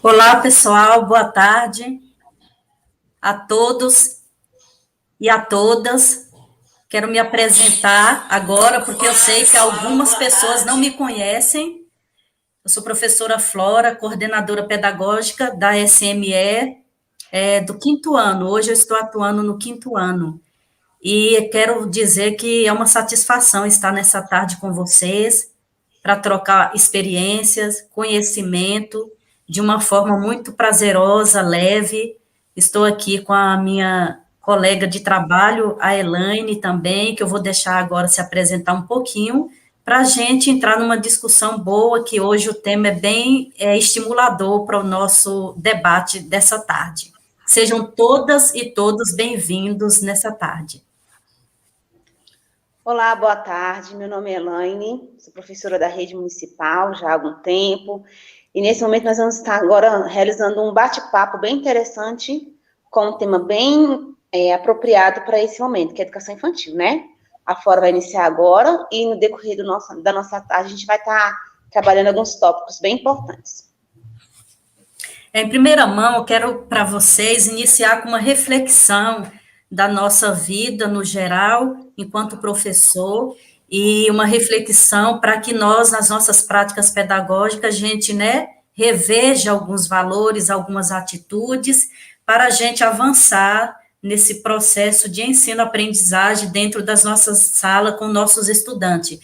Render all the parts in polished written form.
Olá, pessoal, boa tarde a todos e a todas. Quero me apresentar agora, porque eu sei que algumas pessoas não me conhecem. Eu sou professora Flora, coordenadora pedagógica da SME, do quinto ano. Hoje eu estou atuando no quinto ano. E quero dizer que é uma satisfação estar nessa tarde com vocês, para trocar experiências, conhecimento, de uma forma muito prazerosa, leve. Estou aqui com a minha colega de trabalho, a Elaine, também, que eu vou deixar agora se apresentar um pouquinho, para a gente entrar numa discussão boa, que hoje o tema é bem estimulador para o nosso debate dessa tarde. Sejam todas e todos bem-vindos nessa tarde. Olá, boa tarde. Meu nome é Elaine, sou professora da rede municipal já há algum tempo. E nesse momento nós vamos estar agora realizando um bate-papo bem interessante, com um tema bem apropriado para esse momento, que é a educação infantil, né? A Flora vai iniciar agora e no decorrer da nossa tarde a gente vai estar trabalhando alguns tópicos bem importantes. Em primeira mão, eu quero para vocês iniciar com uma reflexão da nossa vida no geral, enquanto professor, e uma reflexão para que nós, nas nossas práticas pedagógicas, a gente, reveja alguns valores, algumas atitudes, para a gente avançar nesse processo de ensino-aprendizagem dentro das nossas salas com nossos estudantes.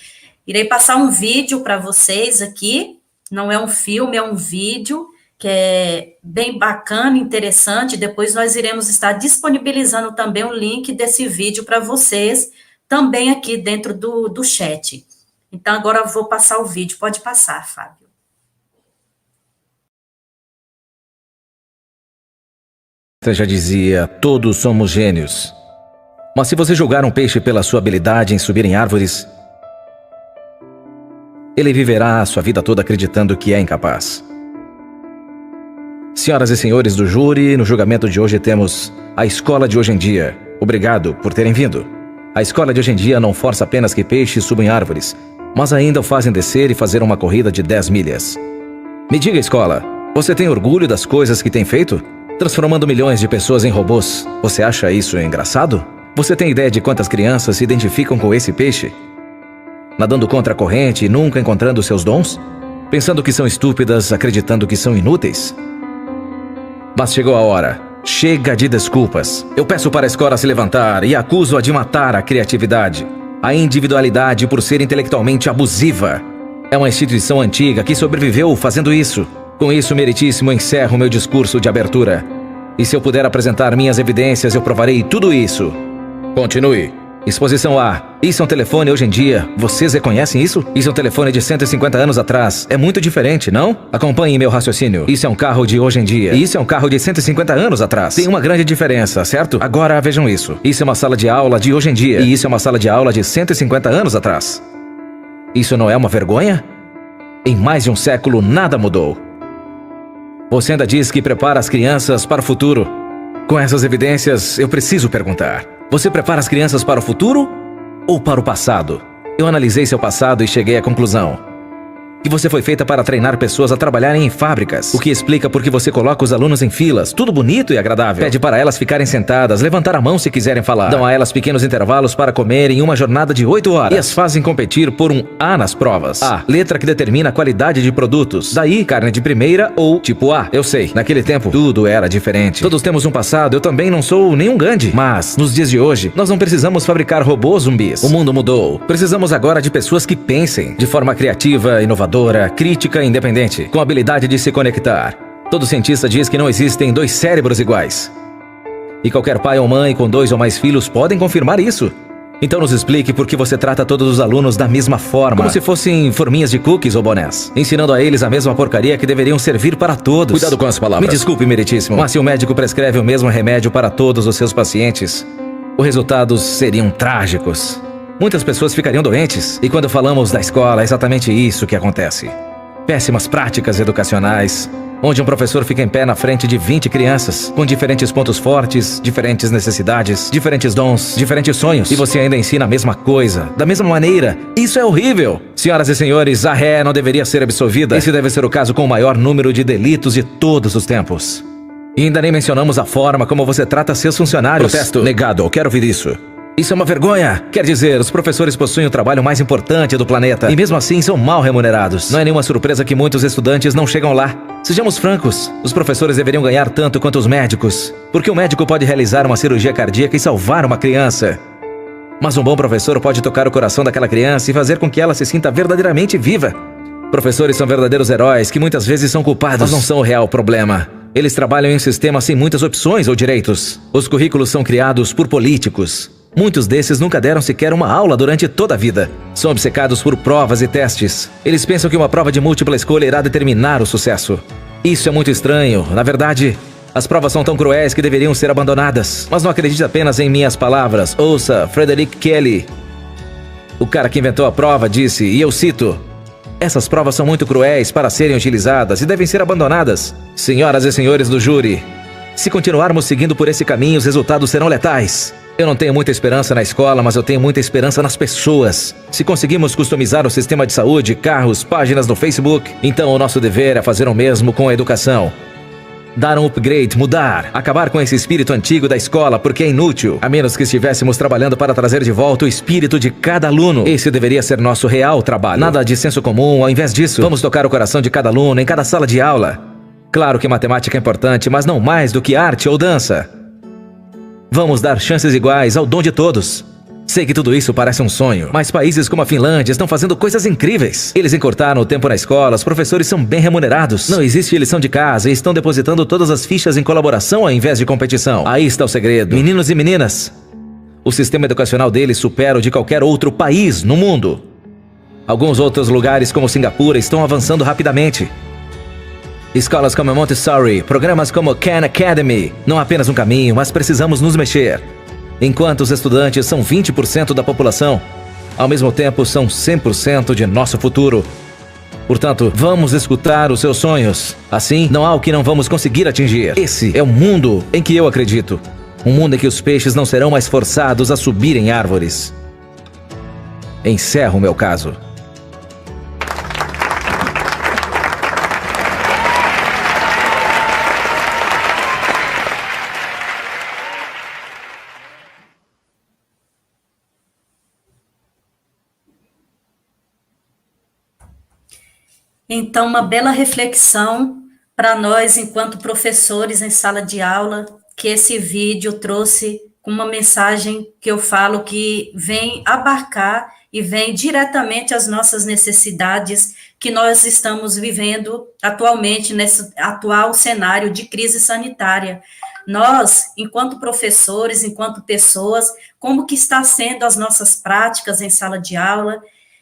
Irei passar um vídeo para vocês aqui, não é um filme, é um vídeo, que é bem bacana, interessante. Depois nós iremos estar disponibilizando também o link desse vídeo para vocês, também aqui dentro do chat. Então, agora eu vou passar o vídeo. Pode passar, Fábio. Você já dizia, todos somos gênios. Mas se você julgar um peixe pela sua habilidade em subir em árvores, ele viverá a sua vida toda acreditando que é incapaz. Senhoras e senhores do júri, no julgamento de hoje temos a escola de hoje em dia. Obrigado por terem vindo. A escola de hoje em dia não força apenas que peixes subam em árvores, mas ainda o fazem descer e fazer uma corrida de 10 milhas. Me diga, escola, você tem orgulho das coisas que tem feito? Transformando milhões de pessoas em robôs. Você acha isso engraçado? Você tem ideia de quantas crianças se identificam com esse peixe? Nadando contra a corrente e nunca encontrando seus dons? Pensando que são estúpidas, acreditando que são inúteis? Mas chegou a hora. Chega de desculpas. Eu peço para a escola se levantar e acuso-a de matar a criatividade, a individualidade por ser intelectualmente abusiva. É uma instituição antiga que sobreviveu fazendo isso. Com isso, meritíssimo, encerro meu discurso de abertura. E se eu puder apresentar minhas evidências, eu provarei tudo isso. Continue. Exposição A. Isso é um telefone hoje em dia. Vocês reconhecem isso? Isso é um telefone de 150 anos atrás. É muito diferente, não? Acompanhem meu raciocínio. Isso é um carro de hoje em dia. E isso é um carro de 150 anos atrás. Tem uma grande diferença, certo? Agora vejam isso. Isso é uma sala de aula de hoje em dia. E isso é uma sala de aula de 150 anos atrás. Isso não é uma vergonha? Em mais de um século, nada mudou. Você ainda diz que prepara as crianças para o futuro. Com essas evidências, eu preciso perguntar. Você prepara as crianças para o futuro ou para o passado? Eu analisei seu passado e cheguei à conclusão que você foi feita para treinar pessoas a trabalharem em fábricas. O que explica por que você coloca os alunos em filas, tudo bonito e agradável. Pede para elas ficarem sentadas, levantar a mão se quiserem falar. Dão a elas pequenos intervalos para comer em uma jornada de 8 horas. E as fazem competir por um A nas provas. A, letra que determina a qualidade de produtos. Daí, carne de primeira ou tipo A. Eu sei, naquele tempo, tudo era diferente. Todos temos um passado, eu também não sou nenhum Gandhi. Mas, nos dias de hoje, nós não precisamos fabricar robôs zumbis. O mundo mudou. Precisamos agora de pessoas que pensem de forma criativa, inovadora, crítica e independente, com habilidade de se conectar. Todo cientista diz que não existem dois cérebros iguais. E qualquer pai ou mãe com 2 ou mais filhos podem confirmar isso. Então nos explique por que você trata todos os alunos da mesma forma, como se fossem forminhas de cookies ou bonés, ensinando a eles a mesma porcaria que deveriam servir para todos. Cuidado com as palavras. Me desculpe, meritíssimo, mas se o médico prescreve o mesmo remédio para todos os seus pacientes, os resultados seriam trágicos. Muitas pessoas ficariam doentes. E quando falamos da escola, é exatamente isso que acontece. Péssimas práticas educacionais, onde um professor fica em pé na frente de 20 crianças, com diferentes pontos fortes, diferentes necessidades, diferentes dons, diferentes sonhos, e você ainda ensina a mesma coisa, da mesma maneira. Isso é horrível! Senhoras e senhores, a ré não deveria ser absolvida. Esse deve ser o caso com o maior número de delitos de todos os tempos. E ainda nem mencionamos a forma como você trata seus funcionários. Protesto. Negado, quero ouvir isso. Isso é uma vergonha! Quer dizer, os professores possuem o trabalho mais importante do planeta e mesmo assim são mal remunerados. Não é nenhuma surpresa que muitos estudantes não chegam lá. Sejamos francos, os professores deveriam ganhar tanto quanto os médicos, porque o médico pode realizar uma cirurgia cardíaca e salvar uma criança. Mas um bom professor pode tocar o coração daquela criança e fazer com que ela se sinta verdadeiramente viva. Professores são verdadeiros heróis que muitas vezes são culpados, mas não são o real problema. Eles trabalham em um sistema sem muitas opções ou direitos. Os currículos são criados por políticos. Muitos desses nunca deram sequer uma aula durante toda a vida. São obcecados por provas e testes. Eles pensam que uma prova de múltipla escolha irá determinar o sucesso. Isso é muito estranho. Na verdade, as provas são tão cruéis que deveriam ser abandonadas. Mas não acredite apenas em minhas palavras. Ouça Frederick Kelly. O cara que inventou a prova disse, e eu cito: essas provas são muito cruéis para serem utilizadas e devem ser abandonadas. Senhoras e senhores do júri, se continuarmos seguindo por esse caminho, os resultados serão letais. Eu não tenho muita esperança na escola, mas eu tenho muita esperança nas pessoas. Se conseguimos customizar o sistema de saúde, carros, páginas no Facebook, então o nosso dever é fazer o mesmo com a educação. Dar um upgrade, mudar, acabar com esse espírito antigo da escola, porque é inútil, a menos que estivéssemos trabalhando para trazer de volta o espírito de cada aluno. Esse deveria ser nosso real trabalho. Nada de senso comum, ao invés disso, vamos tocar o coração de cada aluno em cada sala de aula. Claro que matemática é importante, mas não mais do que arte ou dança. Vamos dar chances iguais ao dom de todos. Sei que tudo isso parece um sonho, mas países como a Finlândia estão fazendo coisas incríveis. Eles encurtaram o tempo na escola, os professores são bem remunerados. Não existe lição de casa e estão depositando todas as fichas em colaboração ao invés de competição. Aí está o segredo. Meninos e meninas, o sistema educacional deles supera o de qualquer outro país no mundo. Alguns outros lugares, como Singapura, estão avançando rapidamente. Escolas como Montessori, programas como Khan Academy, não apenas um caminho, mas precisamos nos mexer. Enquanto os estudantes são 20% da população, ao mesmo tempo são 100% de nosso futuro. Portanto, vamos escutar os seus sonhos. Assim, não há o que não vamos conseguir atingir. Esse é o mundo em que eu acredito. Um mundo em que os peixes não serão mais forçados a subir em árvores. Encerro o meu caso. Então, uma bela reflexão para nós, enquanto professores em sala de aula, que esse vídeo trouxe uma mensagem que eu falo que vem abarcar e vem diretamente às nossas necessidades que nós estamos vivendo atualmente, nesse atual cenário de crise sanitária. Nós, enquanto professores, enquanto pessoas, como que está sendo as nossas práticas em sala de aula?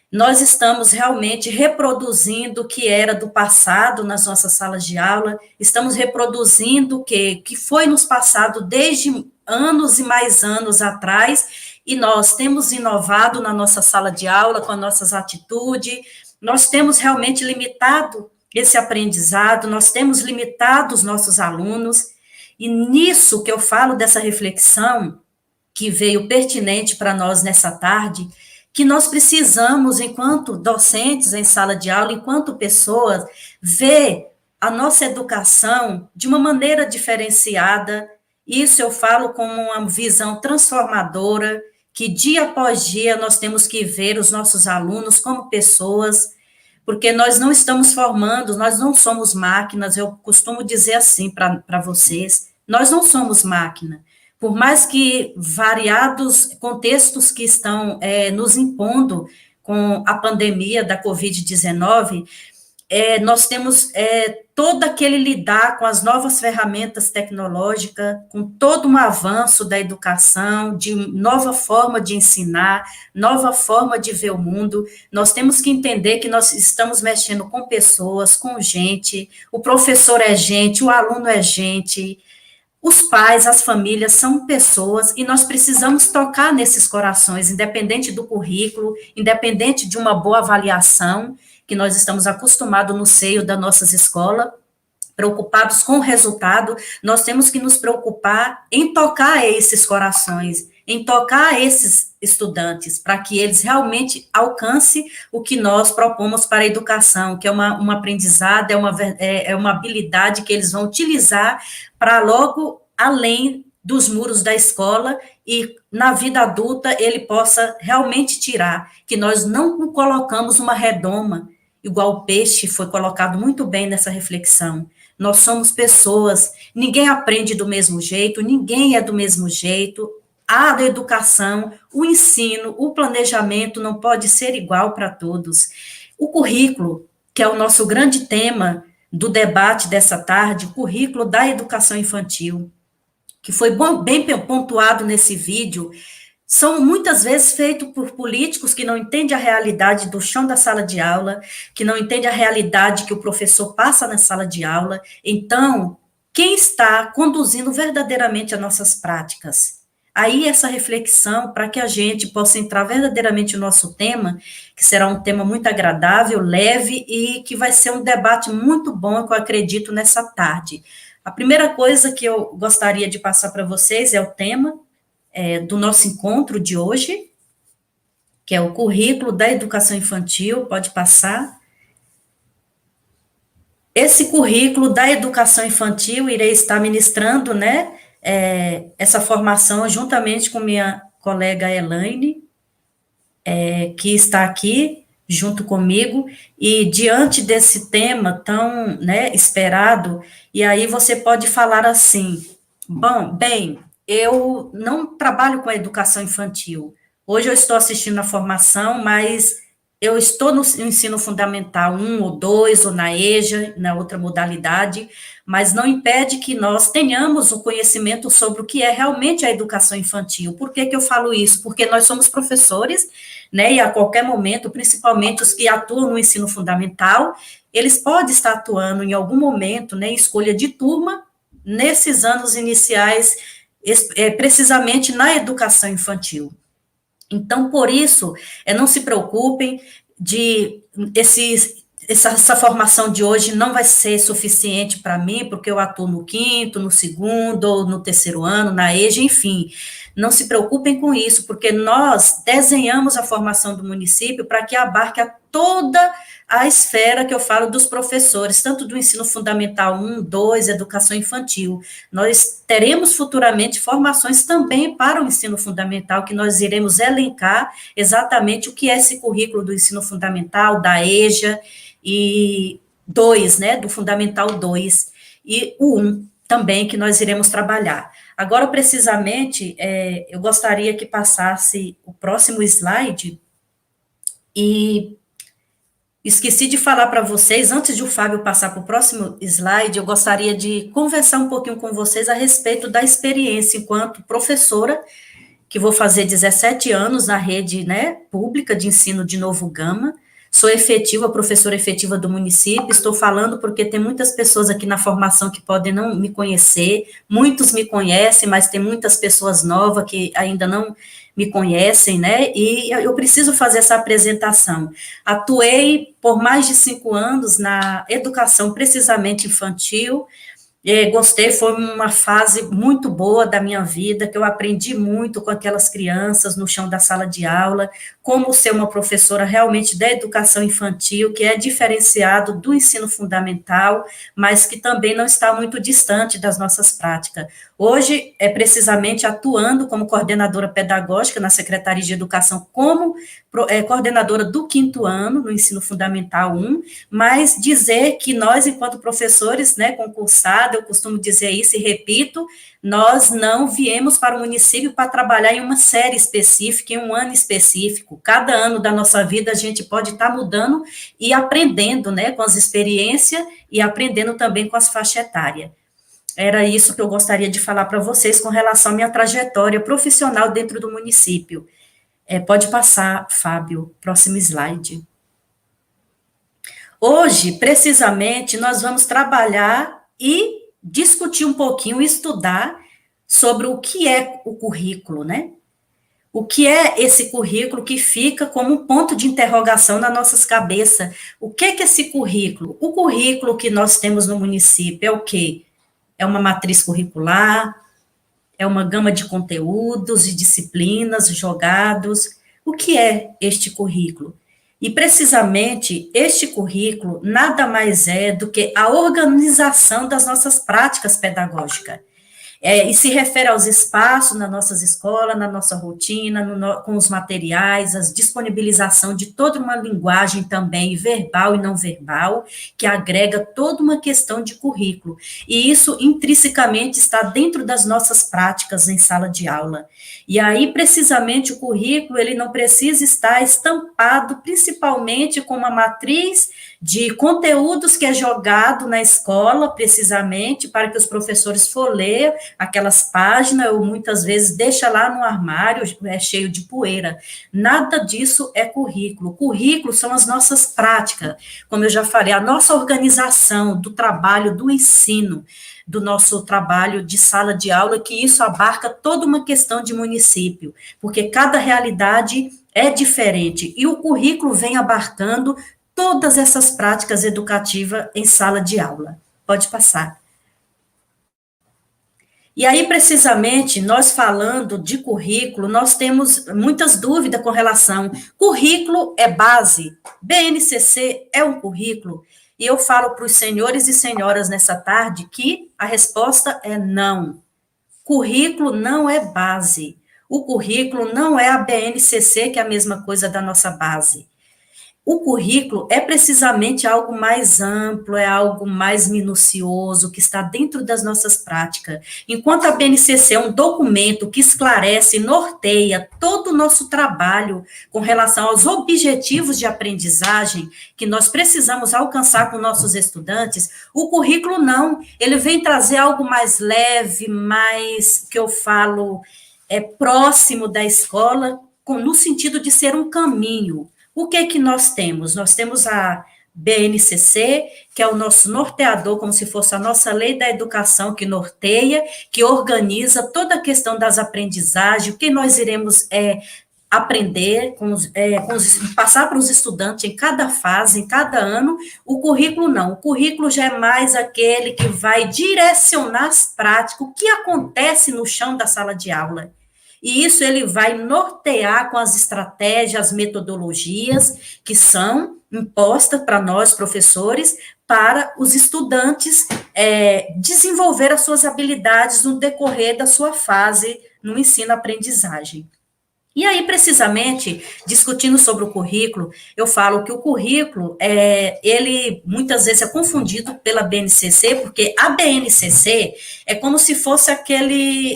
Nós estamos realmente reproduzindo o que era do passado nas nossas salas de aula, estamos reproduzindo o que foi nos passado desde anos e mais anos atrás, e nós temos inovado na nossa sala de aula com as nossas atitudes, nós temos realmente limitado esse aprendizado, nós temos limitado os nossos alunos, e nisso que eu falo dessa reflexão, que veio pertinente para nós nessa tarde, que nós precisamos, enquanto docentes em sala de aula, enquanto pessoas, ver a nossa educação de uma maneira diferenciada. Isso eu falo como uma visão transformadora, que dia após dia nós temos que ver os nossos alunos como pessoas, porque nós não estamos formando, nós não somos máquinas, eu costumo dizer assim para vocês, nós não somos máquina. Por mais que variados contextos que estão nos impondo com a pandemia da Covid-19, nós temos todo aquele lidar com as novas ferramentas tecnológicas, com todo um avanço da educação, de nova forma de ensinar, nova forma de ver o mundo. Nós temos que entender que nós estamos mexendo com pessoas, com gente, o professor é gente, o aluno é gente, os pais, as famílias são pessoas e nós precisamos tocar nesses corações, independente do currículo, independente de uma boa avaliação, que nós estamos acostumados no seio das nossas escolas, preocupados com o resultado, nós temos que nos preocupar em tocar esses corações, em tocar esses estudantes, para que eles realmente alcancem o que nós propomos para a educação, que é um aprendizado, é uma habilidade que eles vão utilizar para logo além dos muros da escola e na vida adulta ele possa realmente tirar, que nós não colocamos uma redoma, igual o peixe foi colocado muito bem nessa reflexão. Nós somos pessoas, ninguém aprende do mesmo jeito, ninguém é do mesmo jeito, a educação, o ensino, o planejamento não pode ser igual para todos. O currículo, que é o nosso grande tema do debate dessa tarde, o currículo da educação infantil, que foi bem pontuado nesse vídeo, são muitas vezes feitos por políticos que não entendem a realidade do chão da sala de aula, que não entendem a realidade que o professor passa na sala de aula. Então, quem está conduzindo verdadeiramente as nossas práticas? Aí essa reflexão, para que a gente possa entrar verdadeiramente no nosso tema, que será um tema muito agradável, leve, e que vai ser um debate muito bom, que eu acredito, nessa tarde. A primeira coisa que eu gostaria de passar para vocês é o tema do nosso encontro de hoje, que é o currículo da educação infantil, pode passar. Esse currículo da educação infantil, irei estar ministrando, né, essa formação juntamente com minha colega Elaine, que está aqui junto comigo, e diante desse tema tão, né, esperado, e aí você pode falar assim, bem, eu não trabalho com a educação infantil, hoje eu estou assistindo a formação, mas eu estou no ensino fundamental 1 ou 2, ou na EJA, na outra modalidade, mas não impede que nós tenhamos o conhecimento sobre o que é realmente a educação infantil. Por que eu falo isso? Porque nós somos professores, né, e a qualquer momento, principalmente os que atuam no ensino fundamental, eles podem estar atuando em algum momento, né, em escolha de turma, nesses anos iniciais, precisamente na educação infantil. Então, por isso, não se preocupem essa formação de hoje não vai ser suficiente para mim, porque eu atuo no 5º, no 2º, ou no 3º ano, na EJA, enfim. Não se preocupem com isso, porque nós desenhamos a formação do município para que abarque a toda a esfera que eu falo dos professores, tanto do ensino fundamental 1, 2, educação infantil. Nós teremos futuramente formações também para o ensino fundamental, que nós iremos elencar exatamente o que é esse currículo do ensino fundamental, da EJA, e 2, né, do fundamental 2, e o 1 também, que nós iremos trabalhar. Agora, precisamente, eu gostaria que passasse o próximo slide, e esqueci de falar para vocês, antes de o Fábio passar para o próximo slide, eu gostaria de conversar um pouquinho com vocês a respeito da experiência enquanto professora, que vou fazer 17 anos na rede, né, pública de ensino de Novo Gama. Sou efetiva, professora efetiva do município, estou falando porque tem muitas pessoas aqui na formação que podem não me conhecer, muitos me conhecem, mas tem muitas pessoas novas que ainda não me conhecem, né, e eu preciso fazer essa apresentação. Atuei por mais de 5 anos na educação, precisamente infantil, gostei, foi uma fase muito boa da minha vida, que eu aprendi muito com aquelas crianças no chão da sala de aula, como ser uma professora realmente da educação infantil, que é diferenciado do ensino fundamental, mas que também não está muito distante das nossas práticas. Hoje, precisamente atuando como coordenadora pedagógica na Secretaria de Educação, como coordenadora do 5º ano, no ensino fundamental 1, mas dizer que nós, enquanto professores, né, concursados, eu costumo dizer isso e repito, nós não viemos para o município para trabalhar em uma série específica, em um ano específico. Cada ano da nossa vida a gente pode estar mudando e aprendendo, né, com as experiências e aprendendo também com as faixas etárias. Era isso que eu gostaria de falar para vocês com relação à minha trajetória profissional dentro do município. Pode passar, Fábio, próximo slide. Hoje, precisamente, nós vamos trabalhar e discutir um pouquinho, estudar sobre o que é o currículo, né? O que é esse currículo que fica como um ponto de interrogação nas nossas cabeças? O que é esse currículo? O currículo que nós temos no município é o quê? É uma matriz curricular, é uma gama de conteúdos e disciplinas jogados. O que é este currículo? E, precisamente, este currículo nada mais é do que a organização das nossas práticas pedagógicas. E se refere aos espaços nas nossas escolas, na nossa rotina, com os materiais, a disponibilização de toda uma linguagem também verbal e não verbal, que agrega toda uma questão de currículo. E isso intrinsecamente está dentro das nossas práticas em sala de aula. E aí, precisamente, o currículo, ele não precisa estar estampado, principalmente com uma matriz de conteúdos que é jogado na escola, precisamente, para que os professores folheiem aquelas páginas, ou muitas vezes deixa lá no armário, cheio de poeira. Nada disso é currículo. Currículo são as nossas práticas, como eu já falei, a nossa organização do trabalho, do ensino, do nosso trabalho de sala de aula, que isso abarca toda uma questão de município, porque cada realidade é diferente, e o currículo vem abarcando todas essas práticas educativas em sala de aula. Pode passar. E aí, precisamente, nós falando de currículo, nós temos muitas dúvidas com relação. Currículo é base, BNCC é um currículo? E eu falo para os senhores e senhoras nessa tarde que a resposta é não. Currículo não é base. O currículo não é a BNCC, que é a mesma coisa da nossa base. O currículo é precisamente algo mais amplo, é algo mais minucioso, que está dentro das nossas práticas. Enquanto a BNCC é um documento que esclarece e norteia todo o nosso trabalho com relação aos objetivos de aprendizagem que nós precisamos alcançar com nossos estudantes, o currículo não. Ele vem trazer algo mais leve, mais, que eu falo, próximo da escola, no sentido de ser um caminho. O que é que nós temos? Nós temos a BNCC, que é o nosso norteador, como se fosse a nossa lei da educação, que norteia, que organiza toda a questão das aprendizagens, o que nós iremos aprender, passar para os estudantes em cada fase, em cada ano. O currículo não. O currículo já é mais aquele que vai direcionar as práticas, o que acontece no chão da sala de aula. E isso ele vai nortear com as estratégias, as metodologias que são impostas para nós, professores, para os estudantes desenvolver as suas habilidades no decorrer da sua fase no ensino-aprendizagem. E aí, precisamente, discutindo sobre o currículo, eu falo que o currículo, ele muitas vezes é confundido pela BNCC, porque a BNCC é como se fosse aquele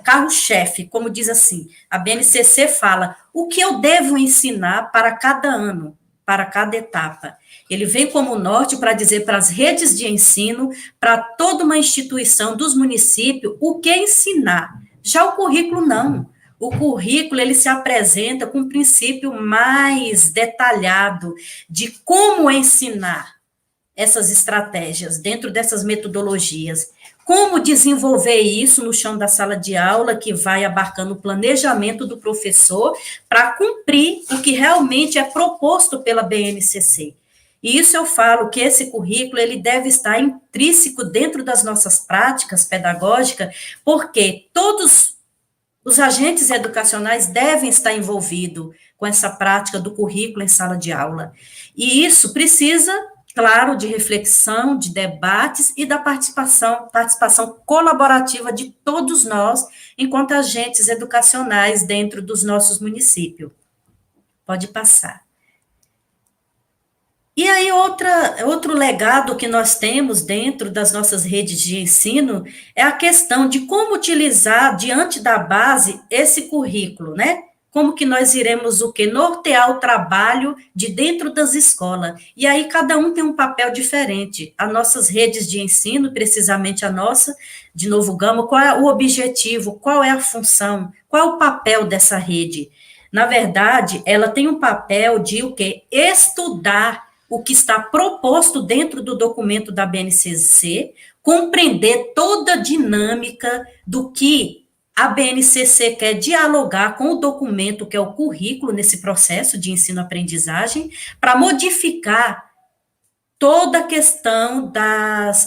carro-chefe, como diz assim, a BNCC fala o que eu devo ensinar para cada ano, para cada etapa. Ele vem como norte para dizer para as redes de ensino, para toda uma instituição dos municípios, o que ensinar. Já o currículo não. O currículo, ele se apresenta com um princípio mais detalhado de como ensinar essas estratégias dentro dessas metodologias. Como desenvolver isso no chão da sala de aula, que vai abarcando o planejamento do professor para cumprir o que realmente é proposto pela BNCC. E isso eu falo que esse currículo, ele deve estar intrínseco dentro das nossas práticas pedagógicas, porque todos os agentes educacionais devem estar envolvidos com essa prática do currículo em sala de aula. E isso precisa, claro, de reflexão, de debates e da participação colaborativa de todos nós, enquanto agentes educacionais dentro dos nossos municípios. Pode passar. E aí, outro legado que nós temos dentro das nossas redes de ensino é a questão de como utilizar, diante da base, esse currículo, né? Como que nós iremos nortear o trabalho de dentro das escolas. E aí cada um tem um papel diferente. As nossas redes de ensino, precisamente a nossa, de Novo Gama, qual é o objetivo, qual é a função, qual é o papel dessa rede? Na verdade, ela tem um papel de estudar o que está proposto dentro do documento da BNCC, compreender toda a dinâmica do que A BNCC quer dialogar com o documento, que é o currículo, nesse processo de ensino-aprendizagem, para modificar toda a questão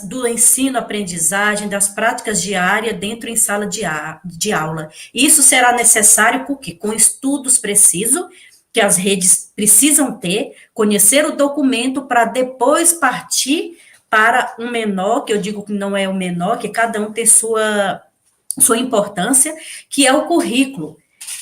do ensino-aprendizagem, das práticas diárias dentro em sala de aula. Isso será necessário porque, com estudos precisos, que as redes precisam ter, conhecer o documento para depois partir para um menor, que eu digo que não é o menor, que cada um tem sua importância, que é o currículo.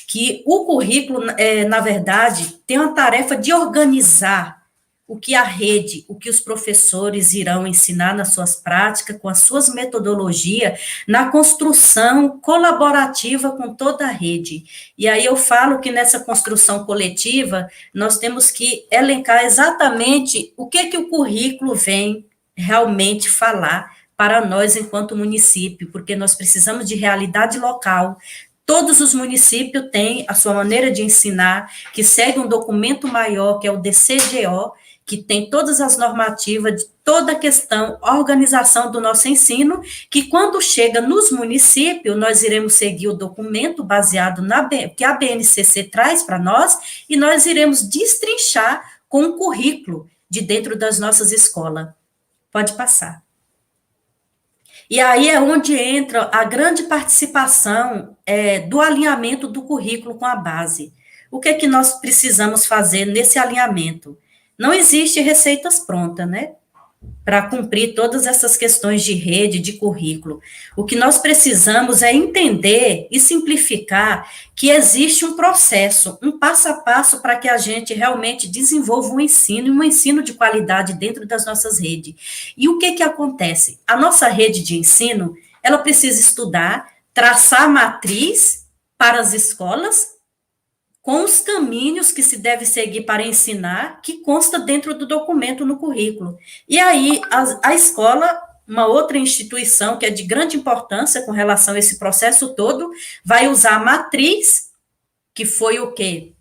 Que o currículo, na verdade, tem uma tarefa de organizar o que a rede, o que os professores irão ensinar nas suas práticas, com as suas metodologias, na construção colaborativa com toda a rede. E aí eu falo que nessa construção coletiva, nós temos que elencar exatamente o que o currículo vem realmente falar para nós enquanto município, porque nós precisamos de realidade local. Todos os municípios têm a sua maneira de ensinar, que segue um documento maior, que é o DCGO, que tem todas as normativas de toda a questão, a organização do nosso ensino, que quando chega nos municípios, nós iremos seguir o documento baseado que a BNCC traz para nós, e nós iremos destrinchar com o currículo de dentro das nossas escolas. Pode passar. E aí é onde entra a grande participação do alinhamento do currículo com a base. O que é que nós precisamos fazer nesse alinhamento? Não existe receitas prontas, né? Para cumprir todas essas questões de rede, de currículo. O que nós precisamos é entender e simplificar que existe um processo, um passo a passo para que a gente realmente desenvolva um ensino de qualidade dentro das nossas redes. E o que acontece? A nossa rede de ensino, ela precisa estudar, traçar a matriz para as escolas, com os caminhos que se deve seguir para ensinar, que consta dentro do documento no currículo. E aí, a escola, uma outra instituição que é de grande importância com relação a esse processo todo, vai usar a matriz, que foi o quê?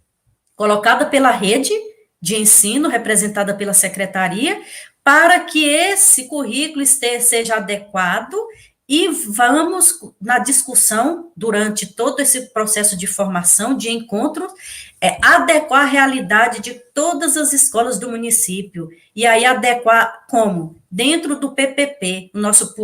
Colocada pela rede de ensino, representada pela secretaria, para que esse currículo seja adequado. E vamos, na discussão, durante todo esse processo de formação, de encontro, adequar a realidade de todas as escolas do município. E aí adequar como? Dentro do PPP, o nosso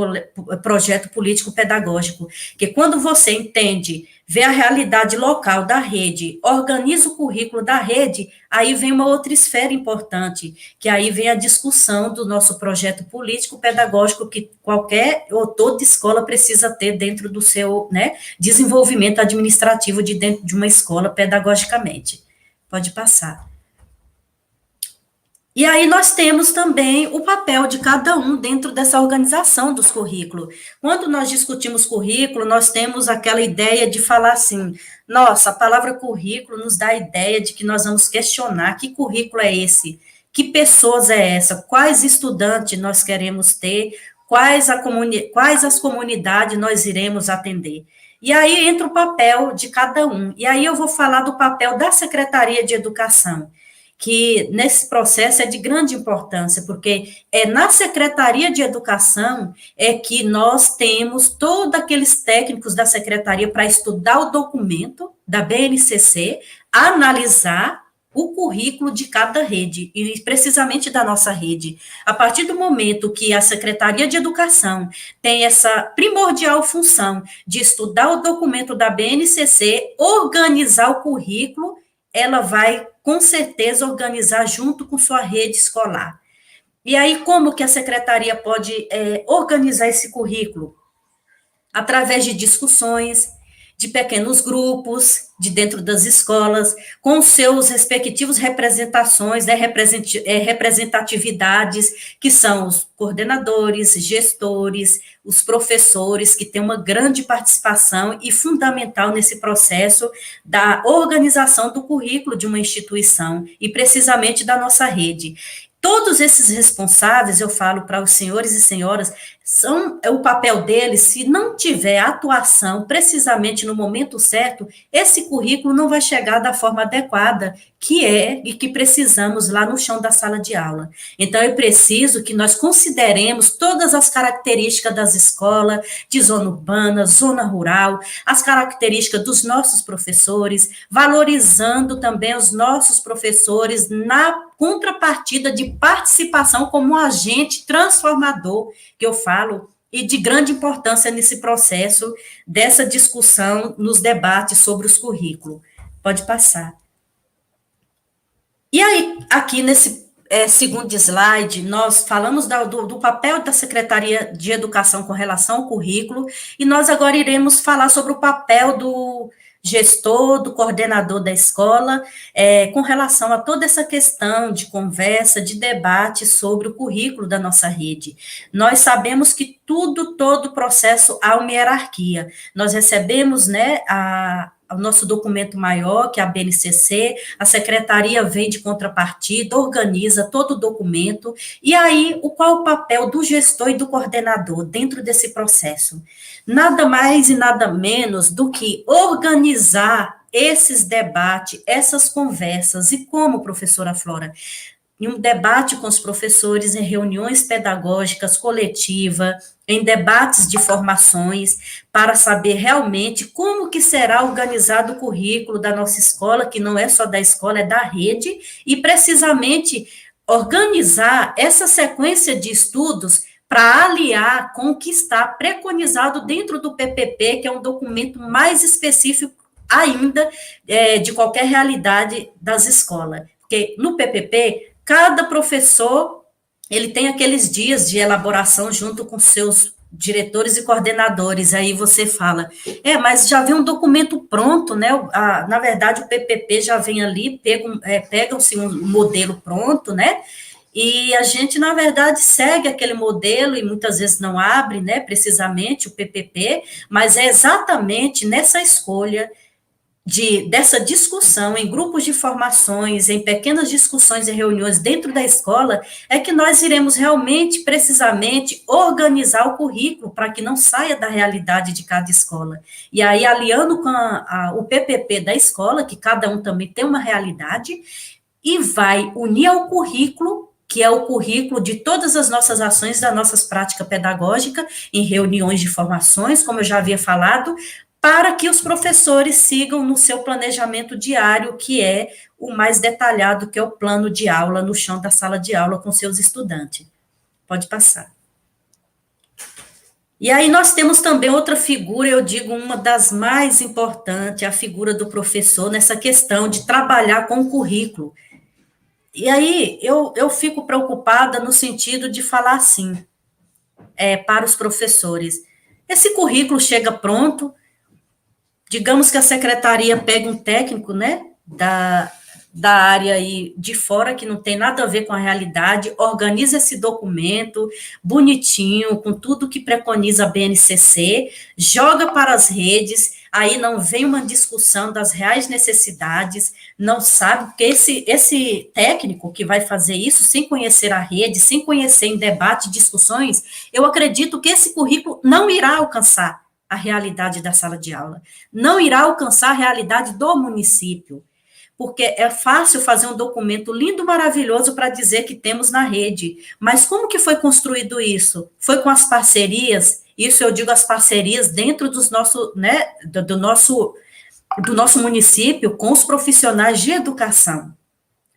projeto político-pedagógico, que quando você entende, vê a realidade local da rede, organiza o currículo da rede, aí vem uma outra esfera importante, que aí vem a discussão do nosso projeto político-pedagógico, que qualquer ou toda escola precisa ter dentro do seu, né, desenvolvimento administrativo de dentro de uma escola pedagogicamente. Pode passar. E aí nós temos também o papel de cada um dentro dessa organização dos currículos. Quando nós discutimos currículo, nós temos aquela ideia de falar assim, nossa, a palavra currículo nos dá a ideia de que nós vamos questionar que currículo é esse, que pessoas é essa, quais estudantes nós queremos ter, quais as comunidades nós iremos atender. E aí entra o papel de cada um. E aí eu vou falar do papel da Secretaria de Educação, que nesse processo é de grande importância, porque é na Secretaria de Educação que nós temos todos aqueles técnicos da Secretaria para estudar o documento da BNCC, analisar o currículo de cada rede, e precisamente da nossa rede. A partir do momento que a Secretaria de Educação tem essa primordial função de estudar o documento da BNCC, organizar o currículo, ela vai, com certeza, organizar junto com sua rede escolar. E aí, como que a secretaria pode organizar esse currículo? Através de discussões, de pequenos grupos, de dentro das escolas, com seus respectivos representações, representatividades, que são os coordenadores, gestores, os professores, que têm uma grande participação e fundamental nesse processo da organização do currículo de uma instituição, e precisamente da nossa rede. Todos esses responsáveis, eu falo para os senhores e senhoras, o papel deles, se não tiver atuação precisamente no momento certo, esse currículo não vai chegar da forma adequada que é e que precisamos lá no chão da sala de aula. Então, é preciso que nós consideremos todas as características das escolas, de zona urbana, zona rural, as características dos nossos professores, valorizando também os nossos professores na contrapartida de participação como um agente transformador, que eu falo, e de grande importância nesse processo dessa discussão nos debates sobre os currículos. Pode passar. E aí, aqui nesse segundo slide, nós falamos do papel da Secretaria de Educação com relação ao currículo, e nós agora iremos falar sobre o papel do gestor, do coordenador da escola, com relação a toda essa questão de conversa, de debate sobre o currículo da nossa rede. Nós sabemos que todo o processo há uma hierarquia. Nós recebemos, né, o nosso documento maior, que é a BNCC, a secretaria vem de contrapartida, organiza todo o documento, e aí, qual o papel do gestor e do coordenador dentro desse processo? Nada mais e nada menos do que organizar esses debates, essas conversas, e como, professora Flora? Em um debate com os professores, em reuniões pedagógicas coletivas, em debates de formações, para saber realmente como que será organizado o currículo da nossa escola, que não é só da escola, é da rede, e precisamente organizar essa sequência de estudos para aliar com o que está preconizado dentro do PPP, que é um documento mais específico ainda de qualquer realidade das escolas. Porque no PPP, cada professor, ele tem aqueles dias de elaboração junto com seus diretores e coordenadores, aí você fala, mas já vem um documento pronto, né, na verdade o PPP já vem ali, pegam-se um modelo pronto, né, e a gente, na verdade, segue aquele modelo e muitas vezes não abre, né, precisamente o PPP, mas é exatamente nessa escolha dessa discussão em grupos de formações, em pequenas discussões e reuniões dentro da escola, é que nós iremos realmente, precisamente, organizar o currículo para que não saia da realidade de cada escola. E aí, aliando com o PPP da escola, que cada um também tem uma realidade, e vai unir ao currículo, que é o currículo de todas as nossas ações, das nossas práticas pedagógicas, em reuniões de formações, como eu já havia falado, para que os professores sigam no seu planejamento diário, que é o mais detalhado, que é o plano de aula no chão da sala de aula com seus estudantes. Pode passar. E aí nós temos também outra figura, eu digo uma das mais importantes, a figura do professor, nessa questão de trabalhar com o currículo. E aí eu fico preocupada no sentido de falar assim, para os professores, esse currículo chega pronto, digamos que a secretaria pega um técnico, né, da área aí de fora, que não tem nada a ver com a realidade, organiza esse documento bonitinho, com tudo que preconiza a BNCC, joga para as redes, aí não vem uma discussão das reais necessidades, não sabe, porque esse técnico que vai fazer isso, sem conhecer a rede, sem conhecer em debate, discussões, eu acredito que esse currículo não irá alcançar a realidade da sala de aula, não irá alcançar a realidade do município, porque é fácil fazer um documento lindo, maravilhoso para dizer que temos na rede, mas como que foi construído isso? Foi com as parcerias, isso eu digo as parcerias dentro dos nossos, né, do nosso município, com os profissionais de educação.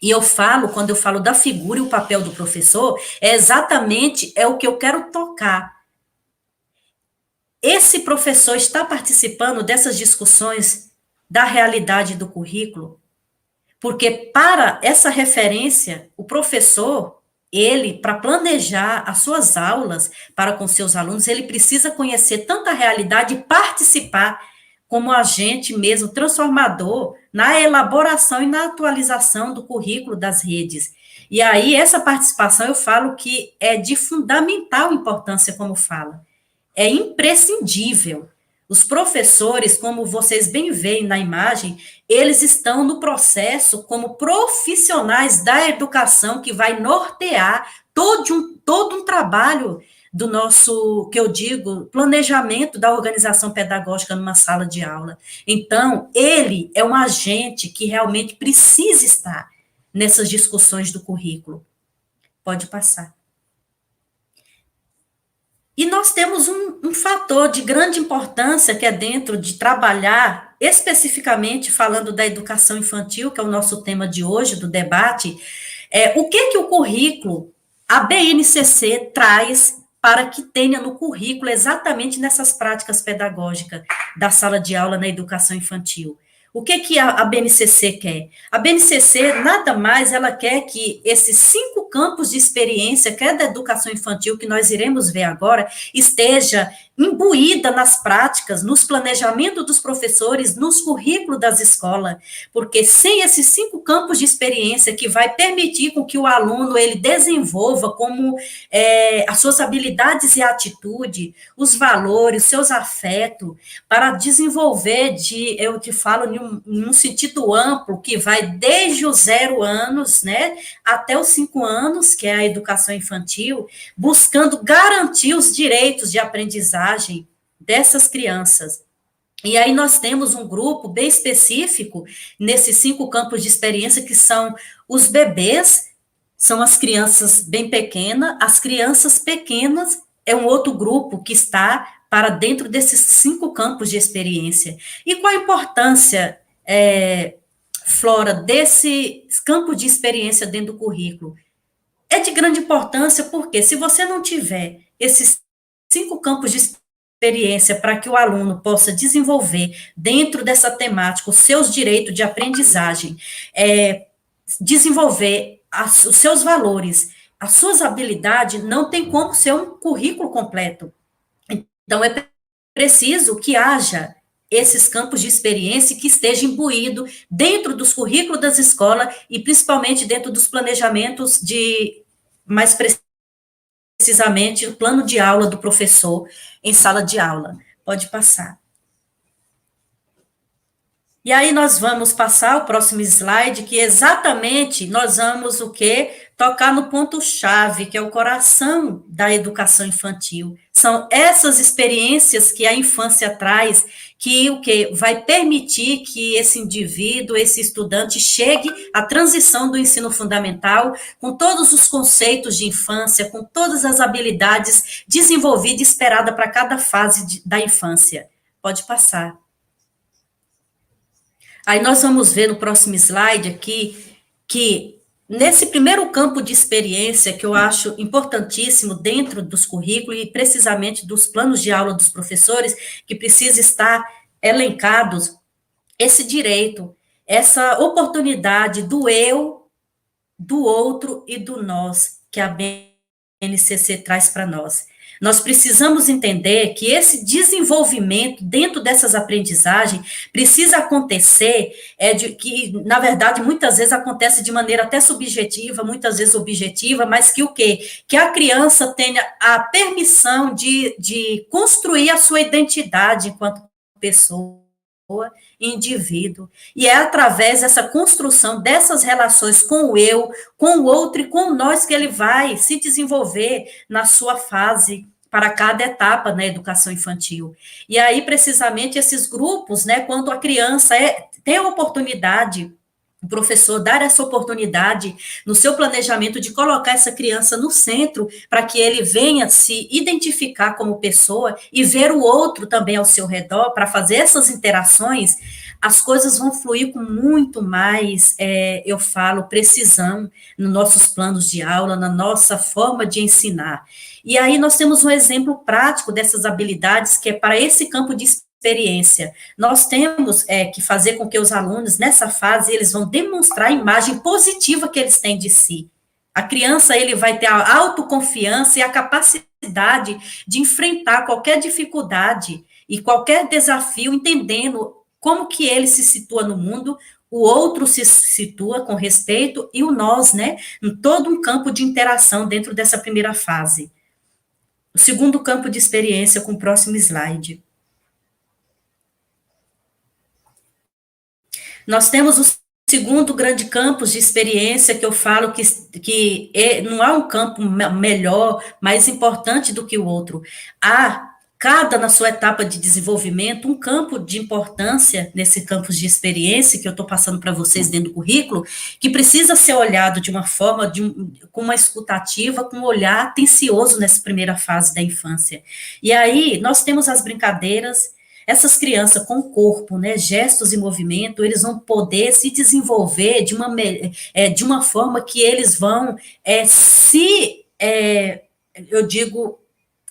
E eu falo, quando eu falo da figura e o papel do professor, exatamente o que eu quero tocar. Esse professor está participando dessas discussões da realidade do currículo? Porque para essa referência, o professor, ele, para planejar as suas aulas para com seus alunos, ele precisa conhecer tanta realidade e participar como agente mesmo transformador na elaboração e na atualização do currículo das redes. E aí, essa participação, eu falo que é de fundamental importância, como fala. É imprescindível. Os professores, como vocês bem veem na imagem, eles estão no processo como profissionais da educação que vai nortear todo um trabalho do nosso, que eu digo, planejamento da organização pedagógica numa sala de aula. Então, ele é um agente que realmente precisa estar nessas discussões do currículo. Pode passar. E nós temos um fator de grande importância que é dentro de trabalhar, especificamente falando da educação infantil, que é o nosso tema de hoje, do debate, o que o currículo, a BNCC, traz para que tenha no currículo exatamente nessas práticas pedagógicas da sala de aula na educação infantil. O que a BNCC quer? A BNCC, nada mais, ela quer que esses 5 campos de experiência, que é da educação infantil, que nós iremos ver agora, esteja imbuída nas práticas, nos planejamentos dos professores, nos currículos das escolas, porque sem esses 5 campos de experiência que vai permitir com que o aluno, ele desenvolva como as suas habilidades e atitude, os valores, os seus afetos, para desenvolver, eu te falo, em um sentido amplo, que vai desde os 0 anos, né, até os 5 anos, que é a educação infantil, buscando garantir os direitos de aprendizagem dessas crianças. E aí nós temos um grupo bem específico, nesses 5 campos de experiência, que são os bebês, são as crianças bem pequenas, as crianças pequenas é um outro grupo que está para dentro desses 5 campos de experiência. E qual a importância, Flora, desse campo de experiência dentro do currículo? É de grande importância porque se você não tiver esses 5 campos de experiência para que o aluno possa desenvolver dentro dessa temática os seus direitos de aprendizagem, desenvolver os seus valores, as suas habilidades, não tem como ser um currículo completo. Então, é preciso que haja esses campos de experiência que esteja imbuído dentro dos currículos das escolas e principalmente dentro dos planejamentos mais precisamente, o plano de aula do professor em sala de aula. Pode passar. E aí nós vamos passar o próximo slide, que exatamente nós vamos o quê? Tocar no ponto-chave, que é o coração da educação infantil. São essas experiências que a infância traz, que o quê? Vai permitir que esse indivíduo, esse estudante, chegue à transição do ensino fundamental, com todos os conceitos de infância, com todas as habilidades desenvolvidas e esperadas para cada fase da infância. Pode passar. Aí nós vamos ver no próximo slide aqui, que nesse primeiro campo de experiência, que eu acho importantíssimo dentro dos currículos e precisamente dos planos de aula dos professores, que precisa estar elencados, esse direito, essa oportunidade do eu, do outro e do nós, que a BNCC traz para nós. Nós precisamos entender que esse desenvolvimento dentro dessas aprendizagens precisa acontecer, que, na verdade, muitas vezes acontece de maneira até subjetiva, muitas vezes objetiva, mas que o quê? Que a criança tenha a permissão de construir a sua identidade enquanto pessoa, indivíduo, e é através dessa construção dessas relações com o eu, com o outro e com o nós que ele vai se desenvolver na sua fase para cada etapa na educação infantil. E aí, precisamente, esses grupos, né, quando a criança tem a oportunidade, o professor dar essa oportunidade no seu planejamento de colocar essa criança no centro para que ele venha se identificar como pessoa e ver o outro também ao seu redor para fazer essas interações, as coisas vão fluir com muito mais, eu falo, precisão nos nossos planos de aula, na nossa forma de ensinar. E aí nós temos um exemplo prático dessas habilidades que é para esse campo de experiência. Nós temos que fazer com que os alunos, nessa fase, eles vão demonstrar a imagem positiva que eles têm de si. A criança, ele vai ter a autoconfiança e a capacidade de enfrentar qualquer dificuldade e qualquer desafio, entendendo como que ele se situa no mundo, o outro se situa com respeito e o nós, né, em todo um campo de interação dentro dessa primeira fase. O segundo campo de experiência, com o próximo slide. Nós temos o segundo grande campus de experiência que eu falo não há um campo melhor, mais importante do que o outro. Há, cada na sua etapa de desenvolvimento, um campo de importância nesse campus de experiência que eu estou passando para vocês dentro do currículo, que precisa ser olhado de uma forma, com uma escutativa, com um olhar atencioso nessa primeira fase da infância. E aí, nós temos as brincadeiras. Essas crianças com o corpo, né, gestos e movimento, eles vão poder se desenvolver de uma forma que eles vão eu digo,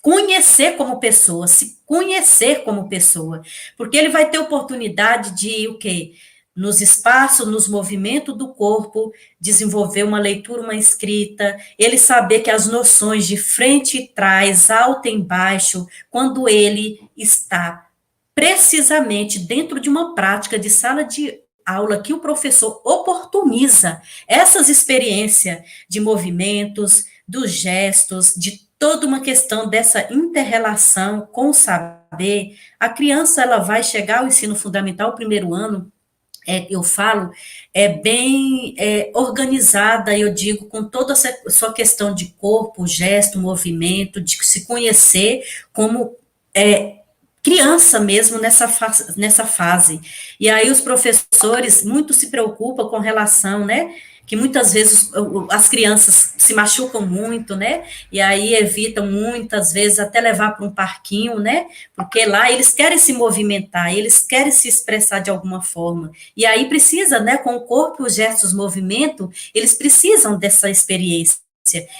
conhecer como pessoa, se conhecer como pessoa, porque ele vai ter oportunidade de o quê? Nos espaços, nos movimentos do corpo, desenvolver uma leitura, uma escrita, ele saber que as noções de frente e trás, alto e baixo, quando ele está precisamente dentro de uma prática de sala de aula que o professor oportuniza essas experiências de movimentos, dos gestos, de toda uma questão dessa inter-relação com o saber, a criança ela vai chegar ao ensino fundamental, o primeiro ano, eu falo, bem organizada, eu digo, com toda essa sua questão de corpo, gesto, movimento, de se conhecer como criança mesmo nessa fase. E aí os professores muito se preocupam com relação, né, que muitas vezes as crianças se machucam muito, né, e aí evitam muitas vezes até levar para um parquinho, né, porque lá eles querem se movimentar, eles querem se expressar de alguma forma, e aí precisa, né, com o corpo, os gestos, movimento, eles precisam dessa experiência,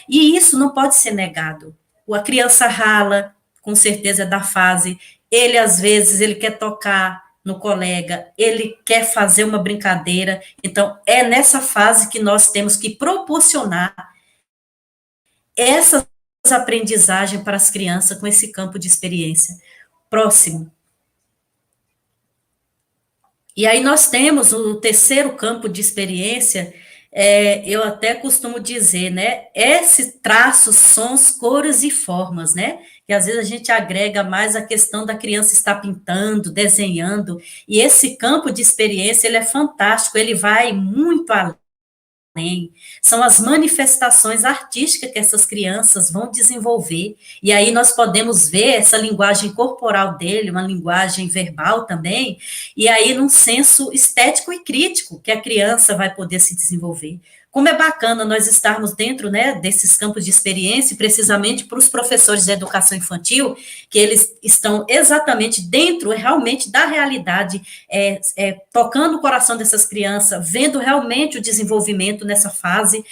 e isso não pode ser negado. A criança rala, com certeza é da fase, ele, às vezes, ele quer tocar no colega, ele quer fazer uma brincadeira, então, é nessa fase que nós temos que proporcionar essa aprendizagem para as crianças com esse campo de experiência. Próximo. E aí nós temos o terceiro campo de experiência, eu até costumo dizer, né, esse traços, sons, cores e formas, né, que às vezes a gente agrega mais a questão da criança estar pintando, desenhando, e esse campo de experiência, ele é fantástico, ele vai muito além. São as manifestações artísticas que essas crianças vão desenvolver, e aí nós podemos ver essa linguagem corporal dele, uma linguagem verbal também, e aí num senso estético e crítico que a criança vai poder se desenvolver. Como é bacana nós estarmos dentro, né, desses campos de experiência, precisamente para os professores de educação infantil, que eles estão exatamente dentro, realmente, da realidade, tocando o coração dessas crianças, vendo realmente o desenvolvimento nessa fase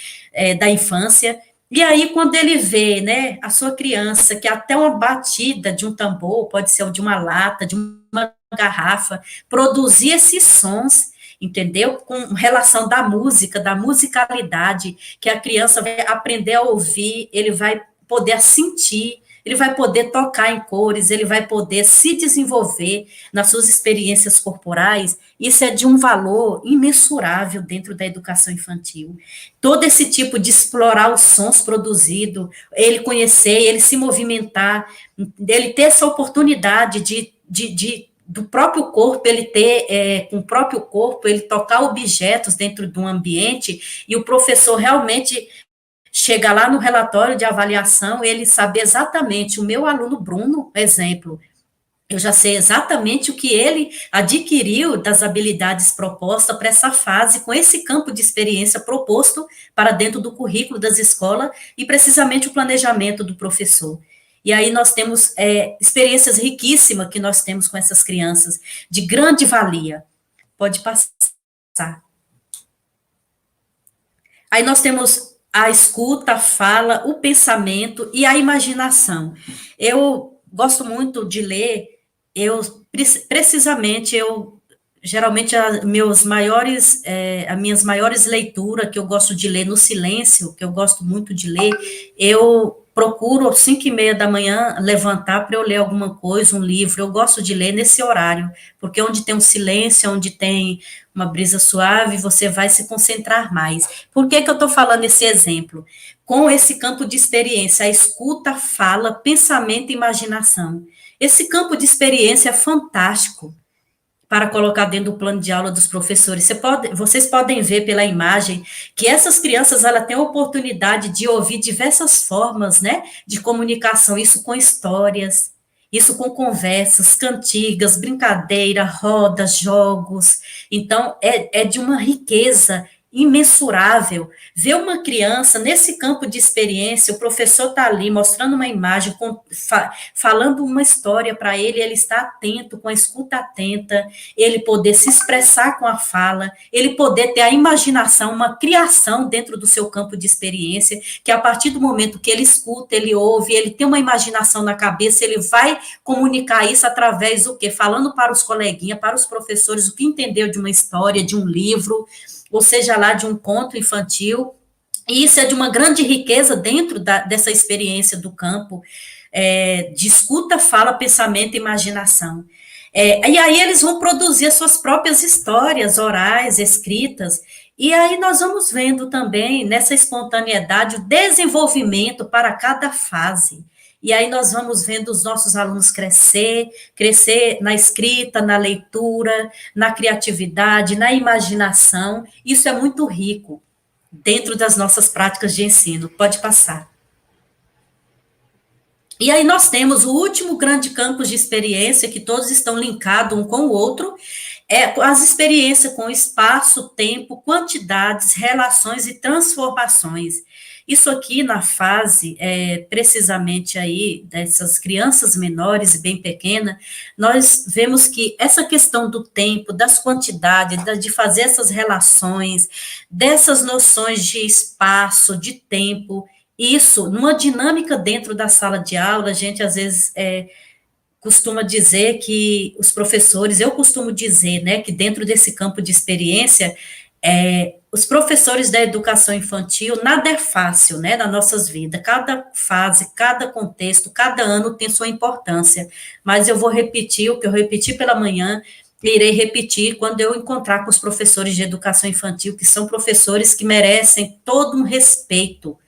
da infância. E aí, quando ele vê, né, a sua criança, que até uma batida de um tambor, pode ser de uma lata, de uma garrafa, produzir esses sons, entendeu? Com relação da música, da musicalidade, que a criança vai aprender a ouvir, ele vai poder sentir, ele vai poder tocar em cores, ele vai poder se desenvolver nas suas experiências corporais, isso é de um valor imensurável dentro da educação infantil. Todo esse tipo de explorar os sons produzidos, ele conhecer, ele se movimentar, ele ter essa oportunidade do próprio corpo, ele ter, com o próprio corpo, ele tocar objetos dentro de um ambiente, e o professor realmente chega lá no relatório de avaliação, ele sabe exatamente, o meu aluno Bruno, exemplo, eu já sei exatamente o que ele adquiriu das habilidades propostas para essa fase, com esse campo de experiência proposto para dentro do currículo das escolas, e precisamente o planejamento do professor. E aí nós temos experiências riquíssimas que nós temos com essas crianças, de grande valia. Pode passar. Aí nós temos a escuta, a fala, o pensamento e a imaginação. Eu gosto muito de ler, geralmente as minhas maiores leituras, que eu gosto de ler no silêncio, que eu gosto muito de ler, eu procuro, às 5:30 da manhã, levantar para eu ler alguma coisa, um livro, eu gosto de ler nesse horário, porque onde tem um silêncio, onde tem uma brisa suave, você vai se concentrar mais. Por que eu estou falando esse exemplo? Com esse campo de experiência, a escuta, fala, pensamento e imaginação. Esse campo de experiência é fantástico, para colocar dentro do plano de aula dos professores. Vocês podem ver pela imagem que essas crianças, elas têm a oportunidade de ouvir diversas formas, né, de comunicação, isso com histórias, isso com conversas, cantigas, brincadeira, rodas, jogos. Então, é de uma riqueza imensurável. Ver uma criança nesse campo de experiência, o professor está ali mostrando uma imagem, falando uma história para ele, ele está atento, com a escuta atenta, ele poder se expressar com a fala, ele poder ter a imaginação, uma criação dentro do seu campo de experiência, que a partir do momento que ele escuta, ele ouve, ele tem uma imaginação na cabeça, ele vai comunicar isso através do quê? Falando para os coleguinhas, para os professores, o que entendeu de uma história, de um livro, ou seja lá, de um conto infantil, e isso é de uma grande riqueza dentro dessa experiência do campo, de escuta, fala, pensamento e imaginação. E aí eles vão produzir as suas próprias histórias orais, escritas, e aí nós vamos vendo também, nessa espontaneidade, o desenvolvimento para cada fase. E aí nós vamos vendo os nossos alunos crescer na escrita, na leitura, na criatividade, na imaginação. Isso é muito rico dentro das nossas práticas de ensino. Pode passar. E aí nós temos o último grande campo de experiência, que todos estão linkados um com o outro, as experiências com espaço, tempo, quantidades, relações e transformações. Isso aqui na fase, precisamente aí, dessas crianças menores e bem pequenas, nós vemos que essa questão do tempo, das quantidades, de fazer essas relações, dessas noções de espaço, de tempo, isso, numa dinâmica dentro da sala de aula, a gente às vezes costuma dizer que os professores, eu costumo dizer, né, que dentro desse campo de experiência, os professores da educação infantil, nada é fácil, né, nas nossas vidas, cada fase, cada contexto, cada ano tem sua importância, mas eu vou repetir o que eu repeti pela manhã, e irei repetir quando eu encontrar com os professores de educação infantil, que são professores que merecem todo um respeito,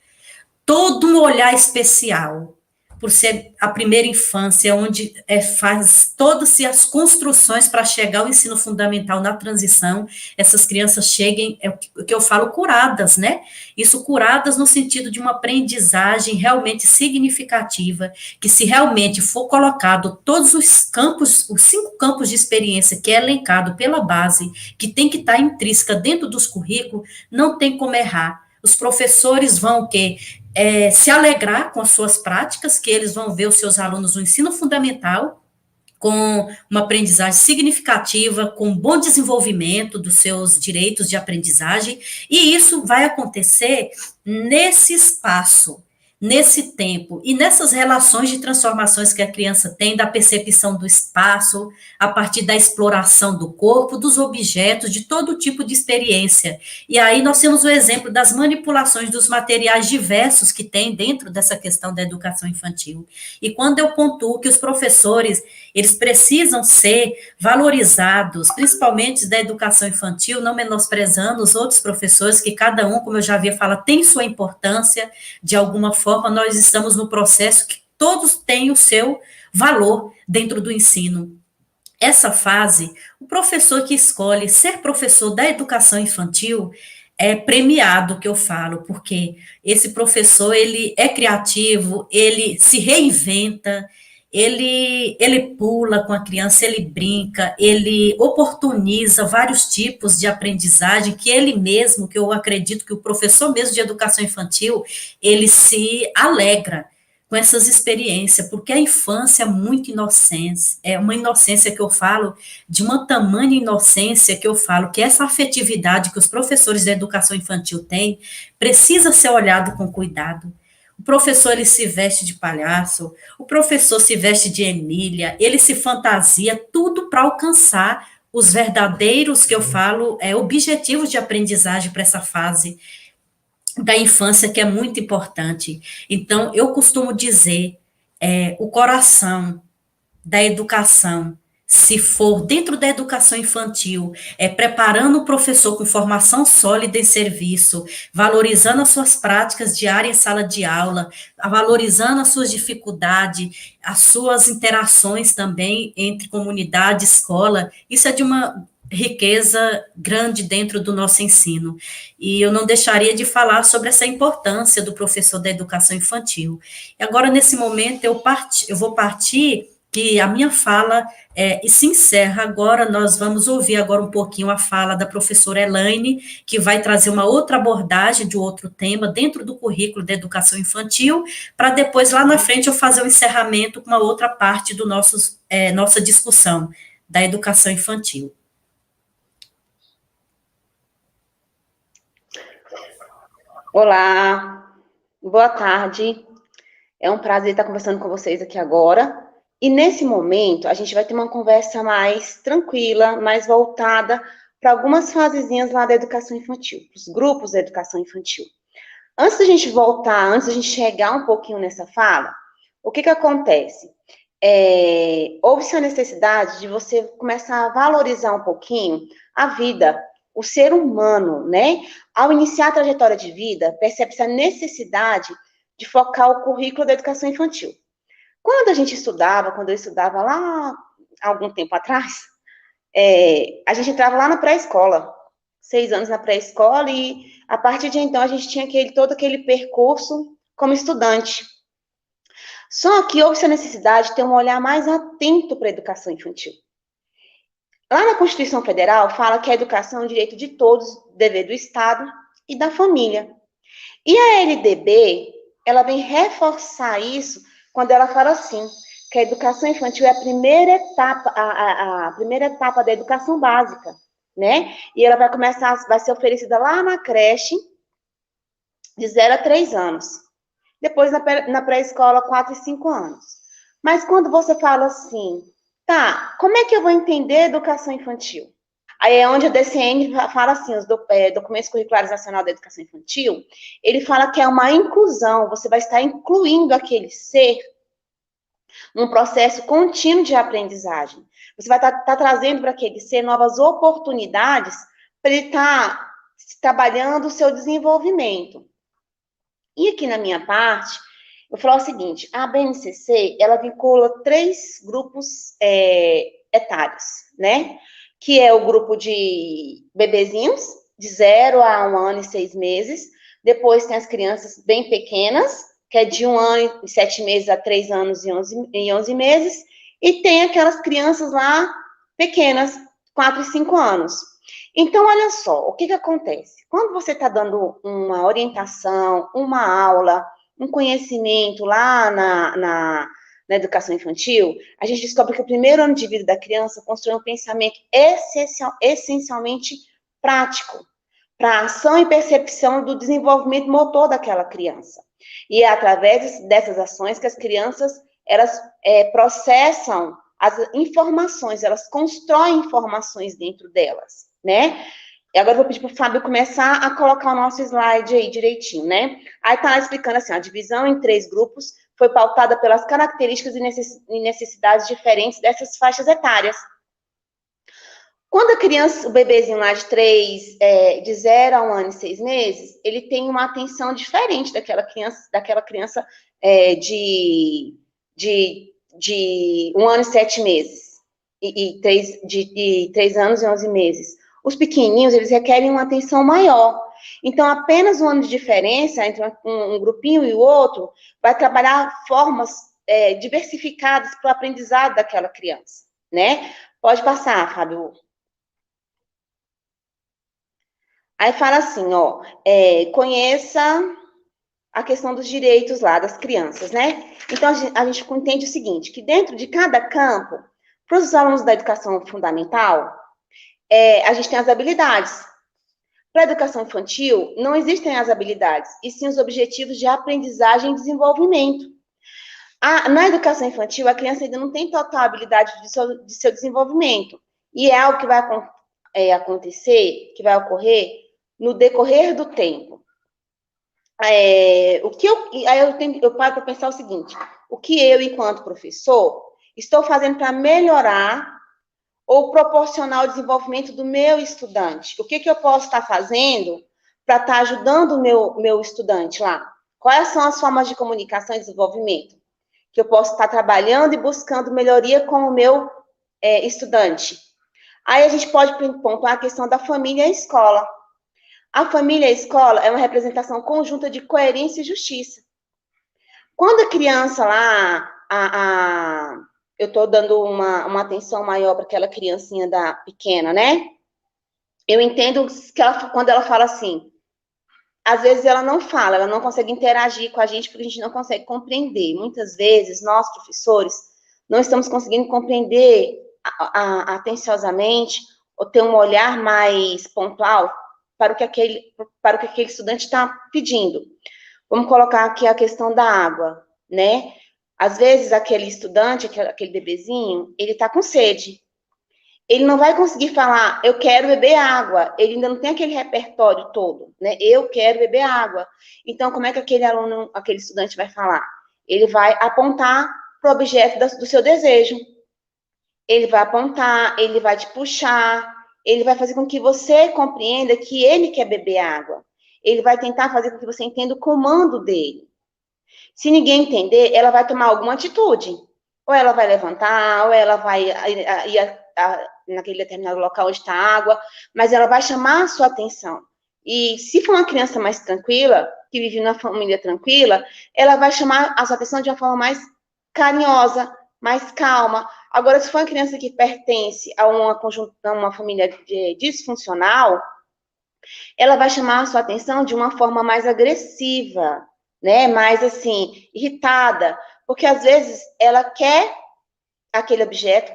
todo um olhar especial, por ser a primeira infância, onde faz todas as construções para chegar ao ensino fundamental na transição, essas crianças cheguem, o que eu falo, curadas, né? Isso curadas no sentido de uma aprendizagem realmente significativa, que se realmente for colocado todos os campos, os 5 campos de experiência que é elencado pela base, que tem que estar intrínseca dentro dos currículos, não tem como errar. Os professores vão o quê? Se alegrar com as suas práticas, que eles vão ver os seus alunos no ensino fundamental, com uma aprendizagem significativa, com bom desenvolvimento dos seus direitos de aprendizagem, e isso vai acontecer nesse espaço, nesse tempo, e nessas relações de transformações que a criança tem, da percepção do espaço, a partir da exploração do corpo, dos objetos, de todo tipo de experiência. E aí nós temos o exemplo das manipulações dos materiais diversos que tem dentro dessa questão da educação infantil. E quando eu pontuo que os professores, eles precisam ser valorizados, principalmente da educação infantil, não menosprezando os outros professores, que cada um, como eu já havia falado, tem sua importância, de alguma forma, nós estamos no processo que todos têm o seu valor dentro do ensino. Essa fase, o professor que escolhe ser professor da educação infantil é premiado, que eu falo, porque esse professor, ele é criativo, ele se reinventa, ele pula com a criança, ele brinca, ele oportuniza vários tipos de aprendizagem que ele mesmo, que eu acredito que o professor mesmo de educação infantil, ele se alegra com essas experiências, porque a infância é muito inocência, é uma inocência que eu falo, de uma tamanha inocência que eu falo, que essa afetividade que os professores da educação infantil têm, precisa ser olhado com cuidado. O professor, ele se veste de palhaço, o professor se veste de Emília, ele se fantasia, tudo para alcançar os verdadeiros, que eu falo, objetivos de aprendizagem para essa fase da infância, que é muito importante. Então, eu costumo dizer, o coração da educação se for dentro da educação infantil, preparando o professor com formação sólida em serviço, valorizando as suas práticas diárias em sala de aula, valorizando as suas dificuldades, as suas interações também entre comunidade e escola, isso é de uma riqueza grande dentro do nosso ensino. E eu não deixaria de falar sobre essa importância do professor da educação infantil. E agora, nesse momento, eu vou partir que a minha fala e se encerra agora. Nós vamos ouvir agora um pouquinho a fala da professora Elaine, que vai trazer uma outra abordagem de outro tema dentro do currículo da educação infantil, para depois, lá na frente, eu fazer o encerramento com uma outra parte do nossa discussão da educação infantil. Olá, boa tarde. É um prazer estar conversando com vocês aqui agora. E nesse momento, a gente vai ter uma conversa mais tranquila, mais voltada para algumas fasezinhas lá da educação infantil, os grupos da educação infantil. Antes da gente voltar, antes da gente chegar um pouquinho nessa fala, o que acontece? Houve-se a necessidade de você começar a valorizar um pouquinho a vida, o ser humano, né? Ao iniciar a trajetória de vida, percebe-se a necessidade de focar o currículo da educação infantil. Quando eu estudava lá há algum tempo atrás, a gente entrava lá na pré-escola, 6 anos na pré-escola, e a partir de então a gente tinha todo aquele percurso como estudante. Só que houve-se a necessidade de ter um olhar mais atento para a educação infantil. Lá na Constituição Federal fala que a educação é um direito de todos, dever do Estado e da família. E a LDB, ela vem reforçar isso quando ela fala assim, que a educação infantil é a primeira etapa, a primeira etapa da educação básica, né? E ela vai ser oferecida lá na creche, de 0 a 3 anos. Depois na pré-escola, 4 e 5 anos. Mas quando você fala assim, tá, como é que eu vou entender educação infantil? Aí é onde a DCN fala assim, os documentos curriculares nacional da educação infantil, ele fala que é uma inclusão, você vai estar incluindo aquele ser num processo contínuo de aprendizagem. Você vai estar trazendo para aquele ser novas oportunidades para ele estar trabalhando o seu desenvolvimento. E aqui na minha parte, eu falo o seguinte, a BNCC, ela vincula 3 grupos etários, né? Que é o grupo de bebezinhos, de 0 a 1 ano e 6 meses. Depois tem as crianças bem pequenas, que é de 1 ano e 7 meses a 3 anos e 11 meses. E tem aquelas crianças lá pequenas, 4 e 5 anos. Então, olha só, o que acontece? Quando você está dando uma orientação, uma aula, um conhecimento lá na educação infantil, a gente descobre que o primeiro ano de vida da criança constrói um pensamento essencialmente prático, para ação e percepção do desenvolvimento motor daquela criança. E é através dessas ações que as crianças, elas processam as informações, elas constroem informações dentro delas, né? E agora eu vou pedir para o Fábio começar a colocar o nosso slide aí direitinho, né? Aí tá explicando assim, a divisão em 3 grupos foi pautada pelas características e necessidades diferentes dessas faixas etárias. Quando a criança, o bebezinho lá de 0 a 1 ano e 6 meses, ele tem uma atenção diferente daquela criança de 1 ano e 7 meses, de 3 anos e 11 meses. Os pequenininhos, eles requerem uma atenção maior. Então, apenas 1 ano de diferença entre um grupinho e o outro vai trabalhar formas diversificadas para o aprendizado daquela criança, né? Pode passar, Fábio. Aí fala assim, ó, conheça a questão dos direitos lá das crianças, né? Então, a gente entende o seguinte, que dentro de cada campo, para os alunos da educação fundamental, a gente tem as habilidades. Para a educação infantil, não existem as habilidades, e sim os objetivos de aprendizagem e desenvolvimento. Na educação infantil, a criança ainda não tem total habilidade de seu desenvolvimento, e é algo que vai acontecer, que vai ocorrer no decorrer do tempo. Aí eu paro para pensar o seguinte, o que eu, enquanto professor, estou fazendo para melhorar ou proporcionar o desenvolvimento do meu estudante? O que eu posso estar fazendo para estar ajudando o meu estudante lá? Quais são as formas de comunicação e desenvolvimento que eu posso estar trabalhando e buscando melhoria com o meu estudante? Aí a gente pode pontuar a questão da família e a escola. A família e a escola é uma representação conjunta de coerência e justiça. Quando a criança lá, eu estou dando uma atenção maior para aquela criancinha pequena, né? Eu entendo que quando ela fala assim, às vezes ela não fala, ela não consegue interagir com a gente porque a gente não consegue compreender. Muitas vezes, nós, professores, não estamos conseguindo compreender atenciosamente ou ter um olhar mais pontual para o que aquele estudante está pedindo. Vamos colocar aqui a questão da água, né? Às vezes, aquele estudante, aquele bebezinho, ele está com sede. Ele não vai conseguir falar, eu quero beber água. Ele ainda não tem aquele repertório todo, né? Eu quero beber água. Então, como é que aquele estudante vai falar? Ele vai apontar para o objeto do seu desejo. Ele vai apontar, ele vai te puxar, ele vai fazer com que você compreenda que ele quer beber água. Ele vai tentar fazer com que você entenda o comando dele. Se ninguém entender, ela vai tomar alguma atitude. Ou ela vai levantar, ou ela vai ir naquele determinado local onde está a água, mas ela vai chamar a sua atenção. E se for uma criança mais tranquila, que vive numa família tranquila, ela vai chamar a sua atenção de uma forma mais carinhosa, mais calma. Agora, se for uma criança que pertence a uma família disfuncional, ela vai chamar a sua atenção de uma forma mais agressiva, né? Mais, assim, irritada. Porque, às vezes, ela quer aquele objeto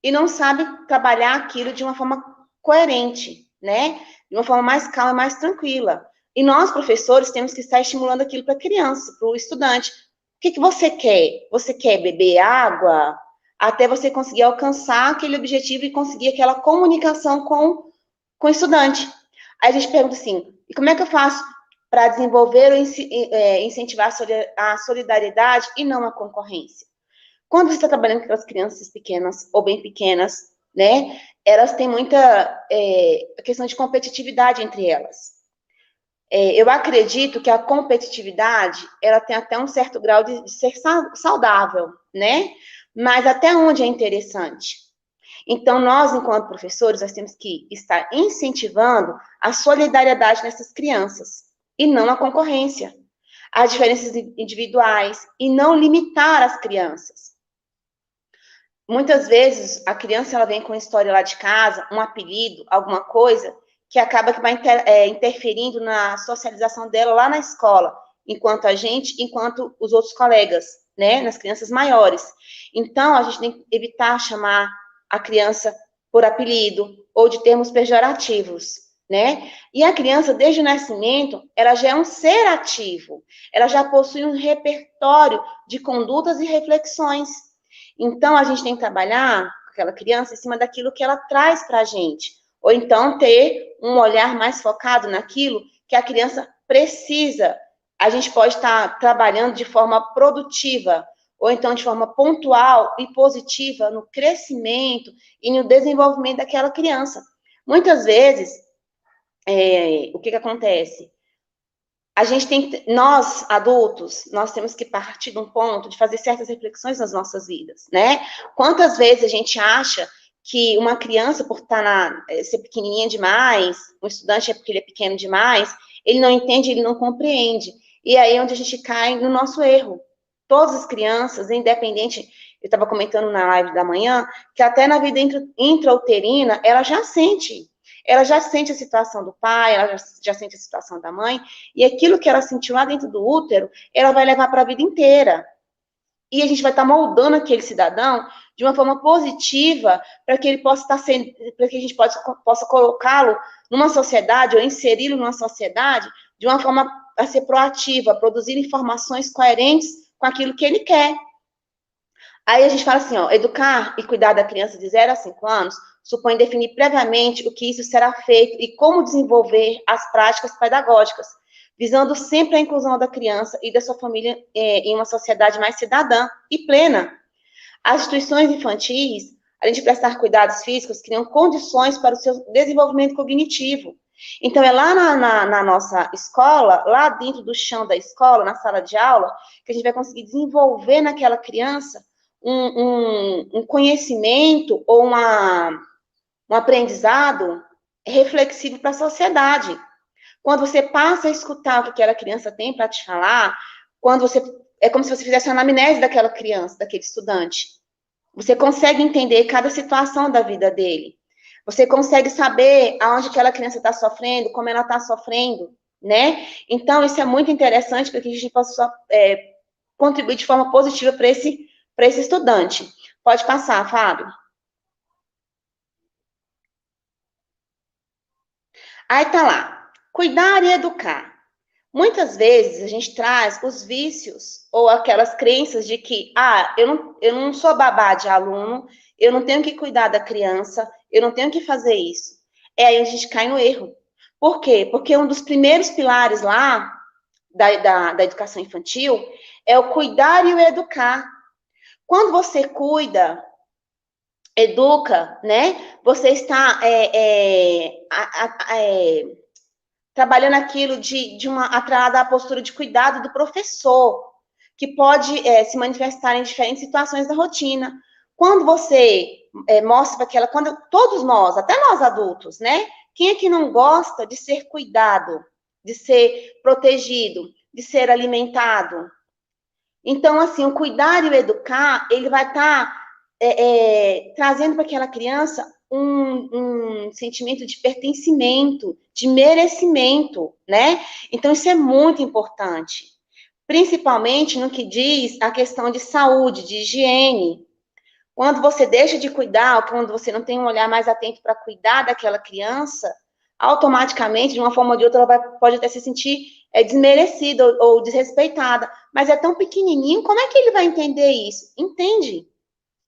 e não sabe trabalhar aquilo de uma forma coerente, né? De uma forma mais calma, mais tranquila. E nós, professores, temos que estar estimulando aquilo para a criança, para o estudante. O que você quer? Você quer beber água? Até você conseguir alcançar aquele objetivo e conseguir aquela comunicação com o estudante. Aí a gente pergunta assim, e como é que eu faço para desenvolver ou incentivar a solidariedade e não a concorrência? Quando você está trabalhando com aquelas crianças pequenas ou bem pequenas, né, elas têm muita questão de competitividade entre elas. Eu acredito que a competitividade, ela tem até um certo grau de ser saudável, né? Mas até onde é interessante? Então, nós, enquanto professores, nós temos que estar incentivando a solidariedade nessas crianças, e não a concorrência, as diferenças individuais, e não limitar as crianças. Muitas vezes, a criança ela vem com uma história lá de casa, um apelido, alguma coisa, que acaba que vai interferindo na socialização dela lá na escola, enquanto os outros colegas, né, nas crianças maiores. Então, a gente tem que evitar chamar a criança por apelido ou de termos pejorativos, né? E a criança, desde o nascimento, ela já é um ser ativo, ela já possui um repertório de condutas e reflexões. Então, a gente tem que trabalhar com aquela criança em cima daquilo que ela traz para a gente, ou então ter um olhar mais focado naquilo que a criança precisa. A gente pode estar trabalhando de forma produtiva, ou então de forma pontual e positiva no crescimento e no desenvolvimento daquela criança. Muitas vezes, o que acontece? A gente nós, adultos, nós temos que partir de um ponto de fazer certas reflexões nas nossas vidas, né? Quantas vezes a gente acha que uma criança, por ser pequenininha demais, um estudante é porque ele é pequeno demais, ele não entende, ele não compreende. E aí é onde a gente cai no nosso erro. Todas as crianças, independente, eu estava comentando na live da manhã, que até na vida intrauterina, ela já sente a situação do pai, ela já sente a situação da mãe, e aquilo que ela sentiu lá dentro do útero, ela vai levar para a vida inteira. E a gente vai estar moldando aquele cidadão de uma forma positiva para que ele possa para que a gente possa colocá-lo numa sociedade ou inseri-lo numa sociedade de uma forma a ser proativa, produzir informações coerentes com aquilo que ele quer. Aí a gente fala assim, educar e cuidar da criança de 0 a 5 anos supõe definir previamente o que isso será feito e como desenvolver as práticas pedagógicas, visando sempre a inclusão da criança e da sua família em uma sociedade mais cidadã e plena. As instituições infantis além de prestar cuidados físicos, criam condições para o seu desenvolvimento cognitivo. Então, é lá na nossa escola, lá dentro do chão da escola, na sala de aula, que a gente vai conseguir desenvolver naquela criança um conhecimento ou um aprendizado reflexivo para a sociedade. Quando você passa a escutar o que aquela criança tem para te falar, é como se você fizesse uma anamnese daquela criança, daquele estudante. Você consegue entender cada situação da vida dele. Você consegue saber aonde aquela criança está sofrendo, como ela está sofrendo, né? Então, isso é muito interessante para que a gente possa contribuir de forma positiva para esse estudante. Pode passar, Fábio. Aí tá lá, cuidar e educar. Muitas vezes a gente traz os vícios ou aquelas crenças de que, eu não sou babá de aluno, eu não tenho que cuidar da criança, eu não tenho que fazer isso. Aí a gente cai no erro. Por quê? Porque um dos primeiros pilares lá da educação infantil é o cuidar e o educar. Quando você cuida, educa, né? Você está trabalhando aquilo de uma atrelada à postura de cuidado do professor, que pode se manifestar em diferentes situações da rotina. Quando você mostra aquela, quando todos nós, até nós adultos, né? Quem é que não gosta de ser cuidado, de ser protegido, de ser alimentado? Então, assim, o cuidar e o educar, ele vai estar trazendo para aquela criança um sentimento de pertencimento, de merecimento, né? Então, isso é muito importante. Principalmente no que diz a questão de saúde, de higiene. Quando você deixa de cuidar, ou quando você não tem um olhar mais atento para cuidar daquela criança, automaticamente, de uma forma ou de outra, ela pode até se sentir desmerecida ou desrespeitada. Mas é tão pequenininho, como é que ele vai entender isso? Entende?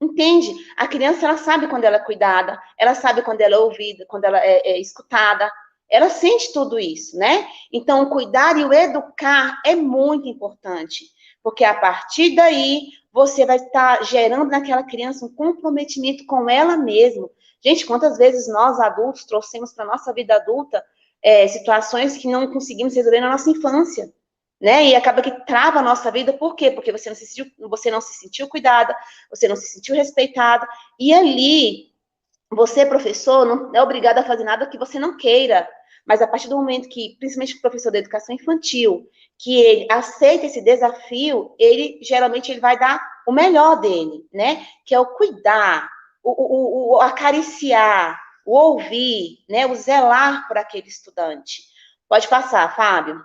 Entende? A criança, ela sabe quando ela é cuidada, ela sabe quando ela é ouvida, quando ela é escutada, ela sente tudo isso, né? Então, o cuidar e o educar é muito importante, porque a partir daí, você vai estar gerando naquela criança um comprometimento com ela mesma. Gente, quantas vezes nós, adultos, trouxemos para a nossa vida adulta situações que não conseguimos resolver na nossa infância, né? E acaba que trava a nossa vida, por quê? Porque você não se sentiu cuidada, você não se sentiu respeitada, e ali, você, professor, não é obrigado a fazer nada que você não queira, mas a partir do momento que, principalmente o professor da educação infantil, que ele aceita esse desafio, geralmente ele vai dar o melhor dele, né? Que é o cuidar, o acariciar, o ouvir, né? O zelar por aquele estudante. Pode passar, Fábio.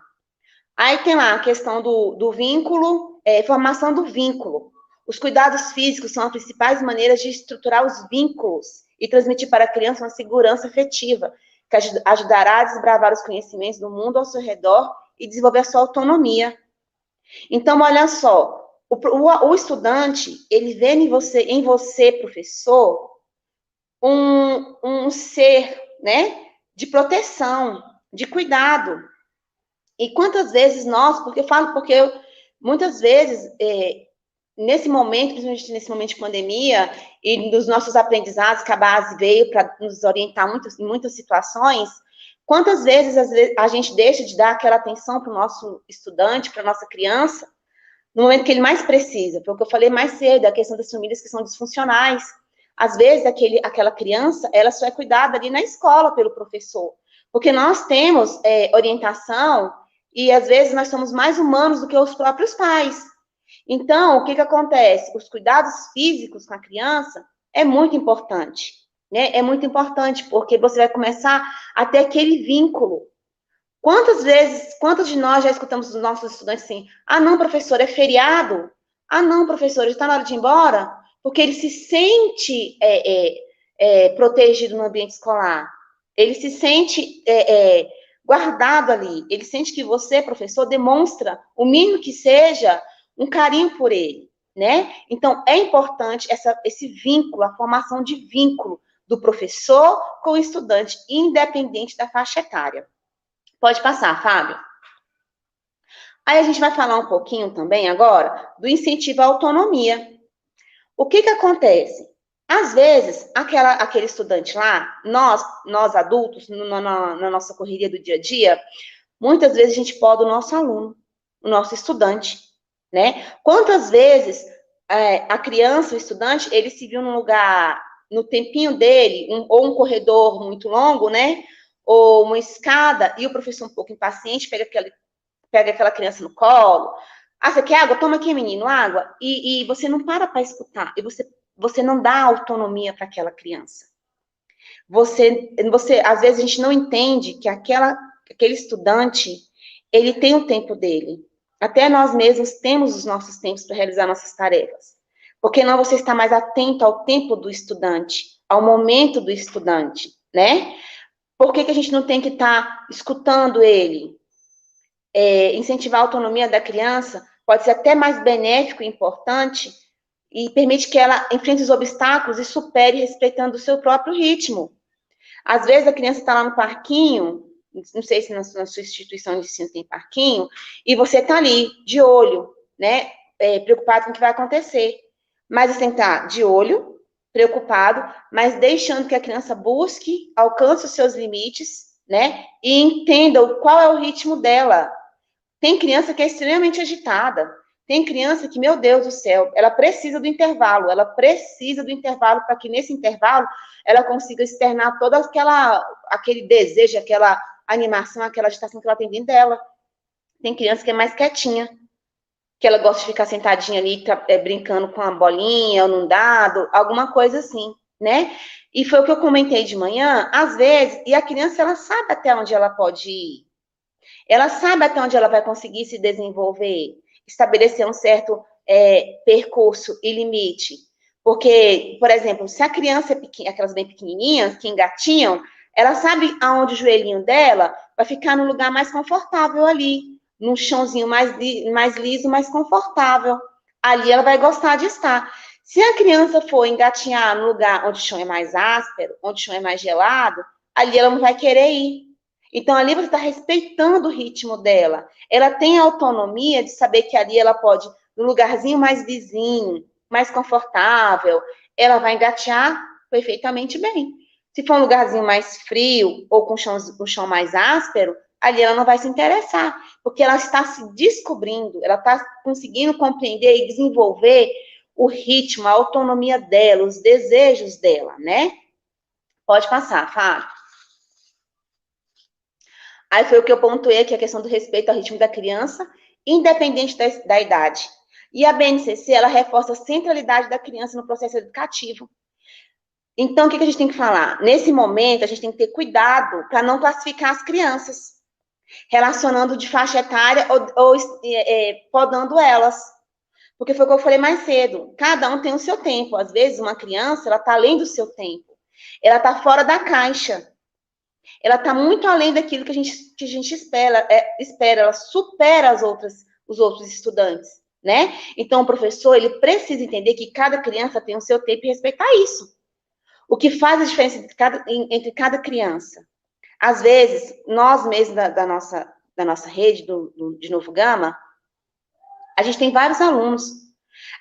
Aí tem lá a questão do vínculo, formação do vínculo. Os cuidados físicos são as principais maneiras de estruturar os vínculos e transmitir para a criança uma segurança afetiva, que ajudará a desbravar os conhecimentos do mundo ao seu redor e desenvolver a sua autonomia. Então, olha só, o estudante, ele vê em você, professor, um ser, né, de proteção, de cuidado. E quantas vezes muitas vezes, nesse momento, principalmente nesse momento de pandemia, e nos nossos aprendizados, que a base veio para nos orientar em muitas situações, quantas vezes a gente deixa de dar aquela atenção para o nosso estudante, para a nossa criança, no momento que ele mais precisa? Foi o que eu falei mais cedo, a questão das famílias que são disfuncionais. Às vezes, aquela criança, ela só é cuidada ali na escola pelo professor, porque nós temos orientação e, às vezes, nós somos mais humanos do que os próprios pais. Então, o que acontece? Os cuidados físicos com a criança é muito importante, né? É muito importante, porque você vai começar a ter aquele vínculo. Quantos de nós já escutamos dos nossos estudantes assim, não, professor, é feriado? Não, professor, está na hora de ir embora? Porque ele se sente protegido no ambiente escolar. Ele se sente guardado ali. Ele sente que você, professor, demonstra, o mínimo que seja, um carinho por ele, né? Então, é importante esse vínculo, a formação de vínculo do professor com o estudante, independente da faixa etária. Pode passar, Fábio. Aí a gente vai falar um pouquinho também agora do incentivo à autonomia. O que acontece? Às vezes, aquele estudante lá, nós adultos, na nossa correria do dia a dia, muitas vezes a gente poda o nosso aluno, o nosso estudante, né? Quantas vezes a criança, o estudante, ele se viu num lugar, no tempinho dele, ou um corredor muito longo, né? Ou uma escada, e o professor um pouco impaciente pega aquela criança no colo. Ah, você quer água? Toma aqui, menino, água. E você não para escutar, e você não dá autonomia para aquela criança. Às vezes a gente não entende que aquele estudante, ele tem o tempo dele. Até nós mesmos temos os nossos tempos para realizar nossas tarefas. Porque não você está mais atento ao tempo do estudante, ao momento do estudante, né? Por que a gente não tem que estar escutando ele? Incentivar a autonomia da criança pode ser até mais benéfico e importante e permite que ela enfrente os obstáculos e supere respeitando o seu próprio ritmo. Às vezes a criança está lá no parquinho, não sei se na sua instituição de ensino tem parquinho, e você está ali, de olho, né? Preocupado com o que vai acontecer. Mas você tem que estar de olho, preocupado, mas deixando que a criança busque, alcance os seus limites, né? E entenda qual é o ritmo dela. Tem criança que é extremamente agitada. Tem criança que, meu Deus do céu, ela precisa do intervalo. Ela precisa do intervalo para que nesse intervalo ela consiga externar todo aquele desejo, aquela animação, aquela agitação que ela tem dentro dela. Tem criança que é mais quietinha, que ela gosta de ficar sentadinha ali, brincando com a bolinha ou num dado, alguma coisa assim, né? E foi o que eu comentei de manhã, às vezes, e a criança, ela sabe até onde ela pode ir. Ela sabe até onde ela vai conseguir se desenvolver, estabelecer um certo percurso e limite. Porque, por exemplo, se a criança é pequena, aquelas bem pequenininhas, que engatinham, ela sabe aonde o joelhinho dela vai ficar no lugar mais confortável ali, num chãozinho mais liso, mais confortável. Ali ela vai gostar de estar. Se a criança for engatinhar no lugar onde o chão é mais áspero, onde o chão é mais gelado, ali ela não vai querer ir. Então, ali você está respeitando o ritmo dela. Ela tem a autonomia de saber que ali ela pode, no lugarzinho mais vizinho, mais confortável, ela vai engatear perfeitamente bem. Se for um lugarzinho mais frio ou com um chão mais áspero, ali ela não vai se interessar, porque ela está se descobrindo, ela está conseguindo compreender e desenvolver o ritmo, a autonomia dela, os desejos dela, né? Pode passar, Fábio. Aí foi o que eu pontuei aqui, a questão do respeito ao ritmo da criança, independente da idade. E a BNCC, ela reforça a centralidade da criança no processo educativo. Então, o que a gente tem que falar? Nesse momento, a gente tem que ter cuidado para não classificar as crianças, relacionando de faixa etária ou podando elas. Porque foi o que eu falei mais cedo. Cada um tem o seu tempo. Às vezes, uma criança, ela está além do seu tempo. Ela está fora da caixa. Ela está muito além daquilo que a gente espera, ela supera os outros estudantes, né? Então, o professor, ele precisa entender que cada criança tem o seu tempo e respeitar isso. O que faz a diferença entre cada criança? Às vezes, nós mesmos da nossa rede, de Novo Gama, a gente tem vários alunos.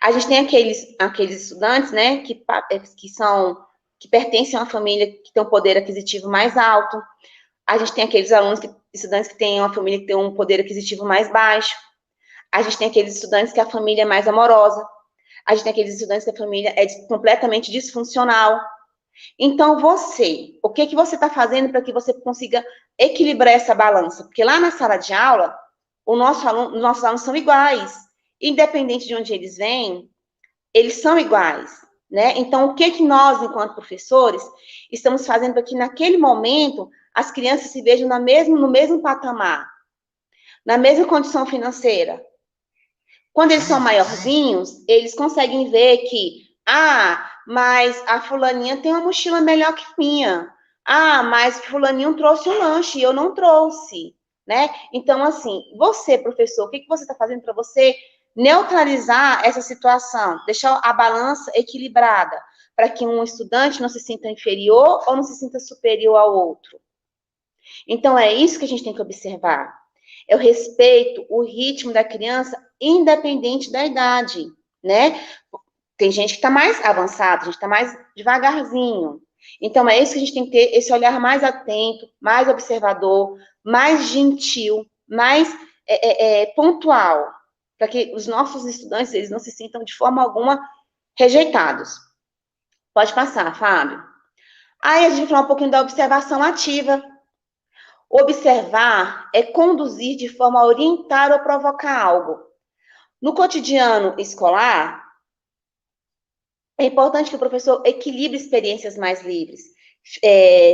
A gente tem aqueles estudantes, né, que pertencem a uma família que tem um poder aquisitivo mais alto. A gente tem aqueles estudantes que têm uma família que tem um poder aquisitivo mais baixo. A gente tem aqueles estudantes que a família é mais amorosa. A gente tem aqueles estudantes que a família é completamente disfuncional. Então, o que você está fazendo para que você consiga equilibrar essa balança? Porque lá na sala de aula, os nossos alunos são iguais. Independente de onde eles vêm, eles são iguais, né? Então, o que nós, enquanto professores, estamos fazendo para que, naquele momento, as crianças se vejam no mesmo patamar, na mesma condição financeira? Quando eles são maiorzinhos, eles conseguem ver que, mas a fulaninha tem uma mochila melhor que minha. Mas fulaninho trouxe um lanche e eu não trouxe, né? Então, assim, você, professor, o que você está fazendo para você neutralizar essa situação, deixar a balança equilibrada, para que um estudante não se sinta inferior ou não se sinta superior ao outro? Então, é isso que a gente tem que observar. É o respeito, o ritmo da criança, independente da idade, né? Tem gente que está mais avançada, a gente está mais devagarzinho. Então, é isso que a gente tem que ter, esse olhar mais atento, mais observador, mais gentil, mais pontual, para que os nossos estudantes, eles não se sintam de forma alguma rejeitados. Pode passar, Fábio. Aí a gente vai falar um pouquinho da observação ativa. Observar é conduzir de forma a orientar ou provocar algo. No cotidiano escolar, é importante que o professor equilibre experiências mais livres,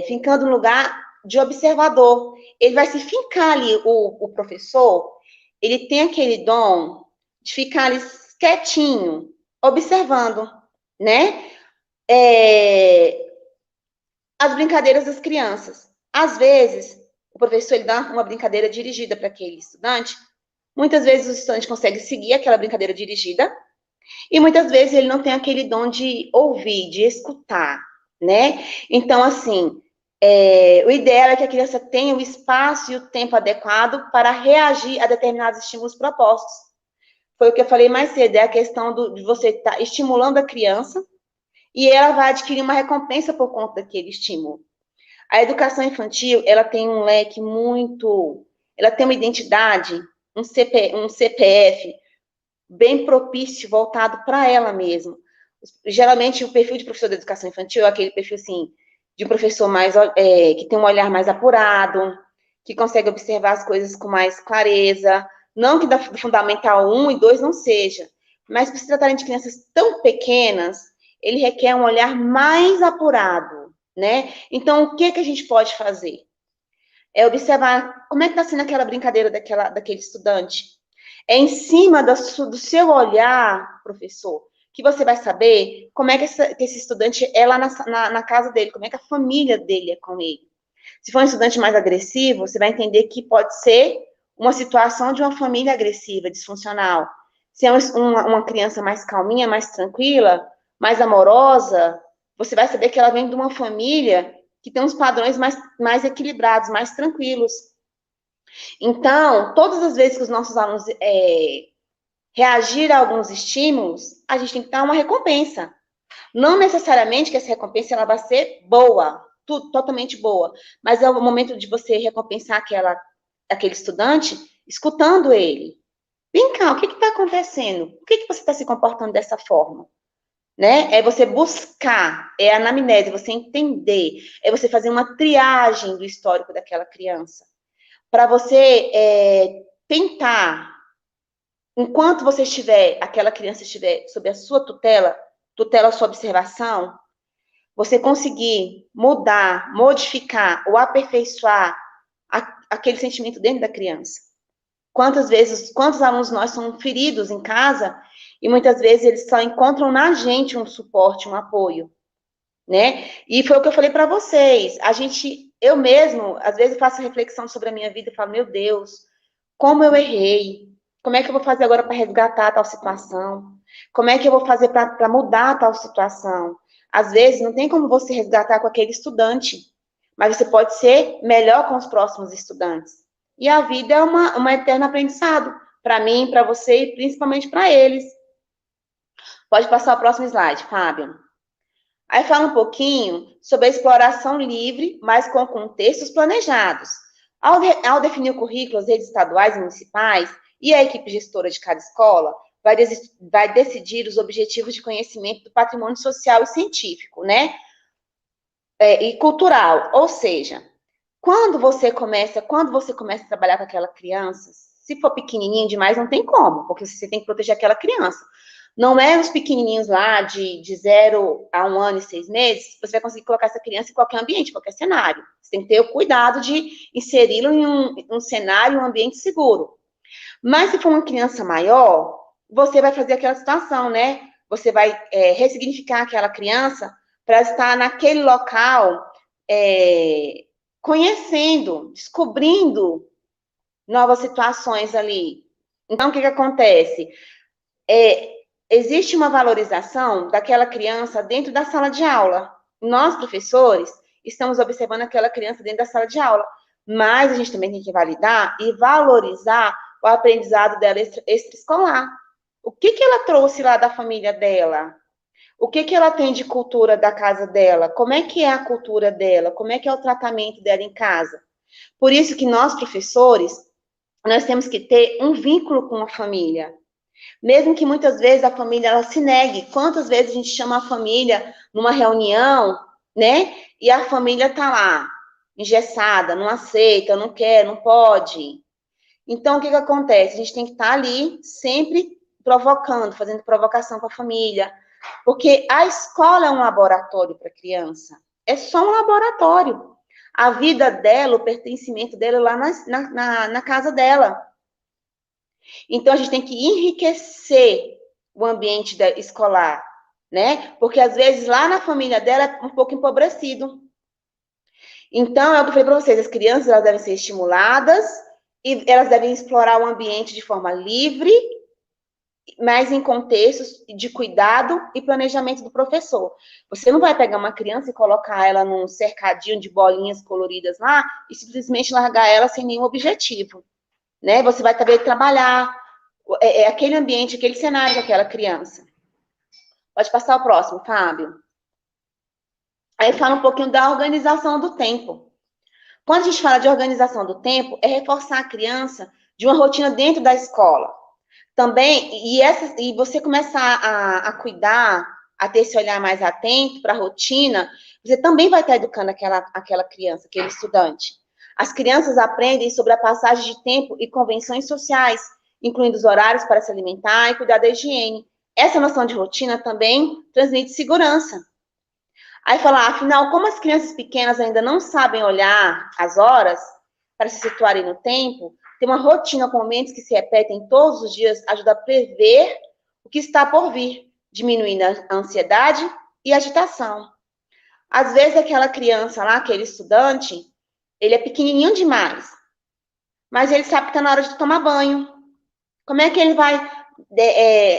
fincando no lugar de observador. Ele vai se fincar ali, o professor, ele tem aquele dom de ficar ali quietinho, observando, né? As brincadeiras das crianças. Às vezes, o professor ele dá uma brincadeira dirigida para aquele estudante. Muitas vezes o estudante consegue seguir aquela brincadeira dirigida, e muitas vezes ele não tem aquele dom de ouvir, de escutar, né? Então, assim, o ideal é que a criança tenha o espaço e o tempo adequado para reagir a determinados estímulos propostos. Foi o que eu falei mais cedo, é a questão de você estar estimulando a criança e ela vai adquirir uma recompensa por conta daquele estímulo. A educação infantil, ela tem um leque muito... Ela tem uma identidade, um CPF bem propício, voltado para ela mesma. Geralmente, o perfil de professor de educação infantil é aquele perfil, assim, de um professor mais, que tem um olhar mais apurado, que consegue observar as coisas com mais clareza, não que do Fundamental 1 e 2 não seja, mas por se tratarem de crianças tão pequenas, ele requer um olhar mais apurado, né? Então, o que a gente pode fazer? É observar como é que está sendo aquela brincadeira daquele estudante. É em cima do seu olhar, professor, que você vai saber como é que esse estudante é lá na casa dele, como é que a família dele é com ele. Se for um estudante mais agressivo, você vai entender que pode ser uma situação de uma família agressiva, disfuncional. Se é uma criança mais calminha, mais tranquila, mais amorosa, você vai saber que ela vem de uma família que tem uns padrões mais equilibrados, mais tranquilos. Então, todas as vezes que os nossos alunos reagirem a alguns estímulos, a gente tem que dar uma recompensa. Não necessariamente que essa recompensa ela vai ser boa, totalmente boa, mas é o momento de você recompensar aquele estudante escutando ele. Vem cá, o que está acontecendo? Por que você está se comportando dessa forma? Né? É você buscar, é a anamnese, você entender, é você fazer uma triagem do histórico daquela criança. Para você tentar, enquanto aquela criança estiver sob a sua tutela, a sua observação, você conseguir mudar, modificar ou aperfeiçoar aquele sentimento dentro da criança. Quantos alunos nós são feridos em casa e muitas vezes eles só encontram na gente um suporte, um apoio, né? E foi o que eu falei para vocês. Eu mesmo, às vezes faço reflexão sobre a minha vida e falo, meu Deus, como eu errei? Como é que eu vou fazer agora para resgatar tal situação? Como é que eu vou fazer para mudar tal situação? Às vezes, não tem como você resgatar com aquele estudante, mas você pode ser melhor com os próximos estudantes. E a vida é uma eterno aprendizado, para mim, para você e principalmente para eles. Pode passar o próximo slide, Fábio. Aí fala um pouquinho sobre a exploração livre, mas com contextos planejados. Ao definir o currículo, as redes estaduais e municipais e a equipe gestora de cada escola vai decidir os objetivos de conhecimento do patrimônio social e científico, né? E cultural. Ou seja, quando você começa a trabalhar com aquela criança, se for pequenininho demais, não tem como, porque você tem que proteger aquela criança. Não é os pequenininhos lá de 0 a 1 ano e 6 meses, você vai conseguir colocar essa criança em qualquer ambiente, qualquer cenário. Você tem que ter o cuidado de inseri-lo em um cenário, um ambiente seguro. Mas se for uma criança maior, você vai fazer aquela situação, né? Você vai ressignificar aquela criança para estar naquele local conhecendo, descobrindo novas situações ali. Então, o que acontece? Existe uma valorização daquela criança dentro da sala de aula. Nós, professores, estamos observando aquela criança dentro da sala de aula, mas a gente também tem que validar e valorizar o aprendizado dela extraescolar. O que ela trouxe lá da família dela? O que ela tem de cultura da casa dela? Como é que é a cultura dela? Como é que é o tratamento dela em casa? Por isso que nós, professores, nós temos que ter um vínculo com a família. Mesmo que muitas vezes a família ela se negue. Quantas vezes a gente chama a família numa reunião, né? E a família tá lá, engessada, não aceita, não quer, não pode. Então, o que acontece? A gente tem que estar ali sempre provocando, fazendo provocação com a família. Porque a escola é um laboratório para a criança. É só um laboratório. A vida dela, o pertencimento dela é lá na casa dela. Então, a gente tem que enriquecer o ambiente escolar, né? Porque, às vezes, lá na família dela é um pouco empobrecido. Então, é o que eu falei para vocês, as crianças elas devem ser estimuladas e elas devem explorar o ambiente de forma livre, mas em contextos de cuidado e planejamento do professor. Você não vai pegar uma criança e colocar ela num cercadinho de bolinhas coloridas lá e simplesmente largar ela sem nenhum objetivo, né? Você vai saber trabalhar aquele ambiente, aquele cenário daquela criança. Pode passar o próximo, Fábio. Aí fala um pouquinho da organização do tempo. Quando a gente fala de organização do tempo, é reforçar a criança de uma rotina dentro da escola. Também, e você começar a cuidar, a ter esse olhar mais atento para a rotina, você também vai estar educando aquela criança, aquele estudante. As crianças aprendem sobre a passagem de tempo e convenções sociais, incluindo os horários para se alimentar e cuidar da higiene. Essa noção de rotina também transmite segurança. Aí fala, afinal, como as crianças pequenas ainda não sabem olhar as horas para se situarem no tempo, ter uma rotina com momentos que se repetem todos os dias ajuda a prever o que está por vir, diminuindo a ansiedade e a agitação. Às vezes, aquela criança lá, aquele estudante, ele é pequenininho demais, mas ele sabe que está na hora de tomar banho. Como é que ele vai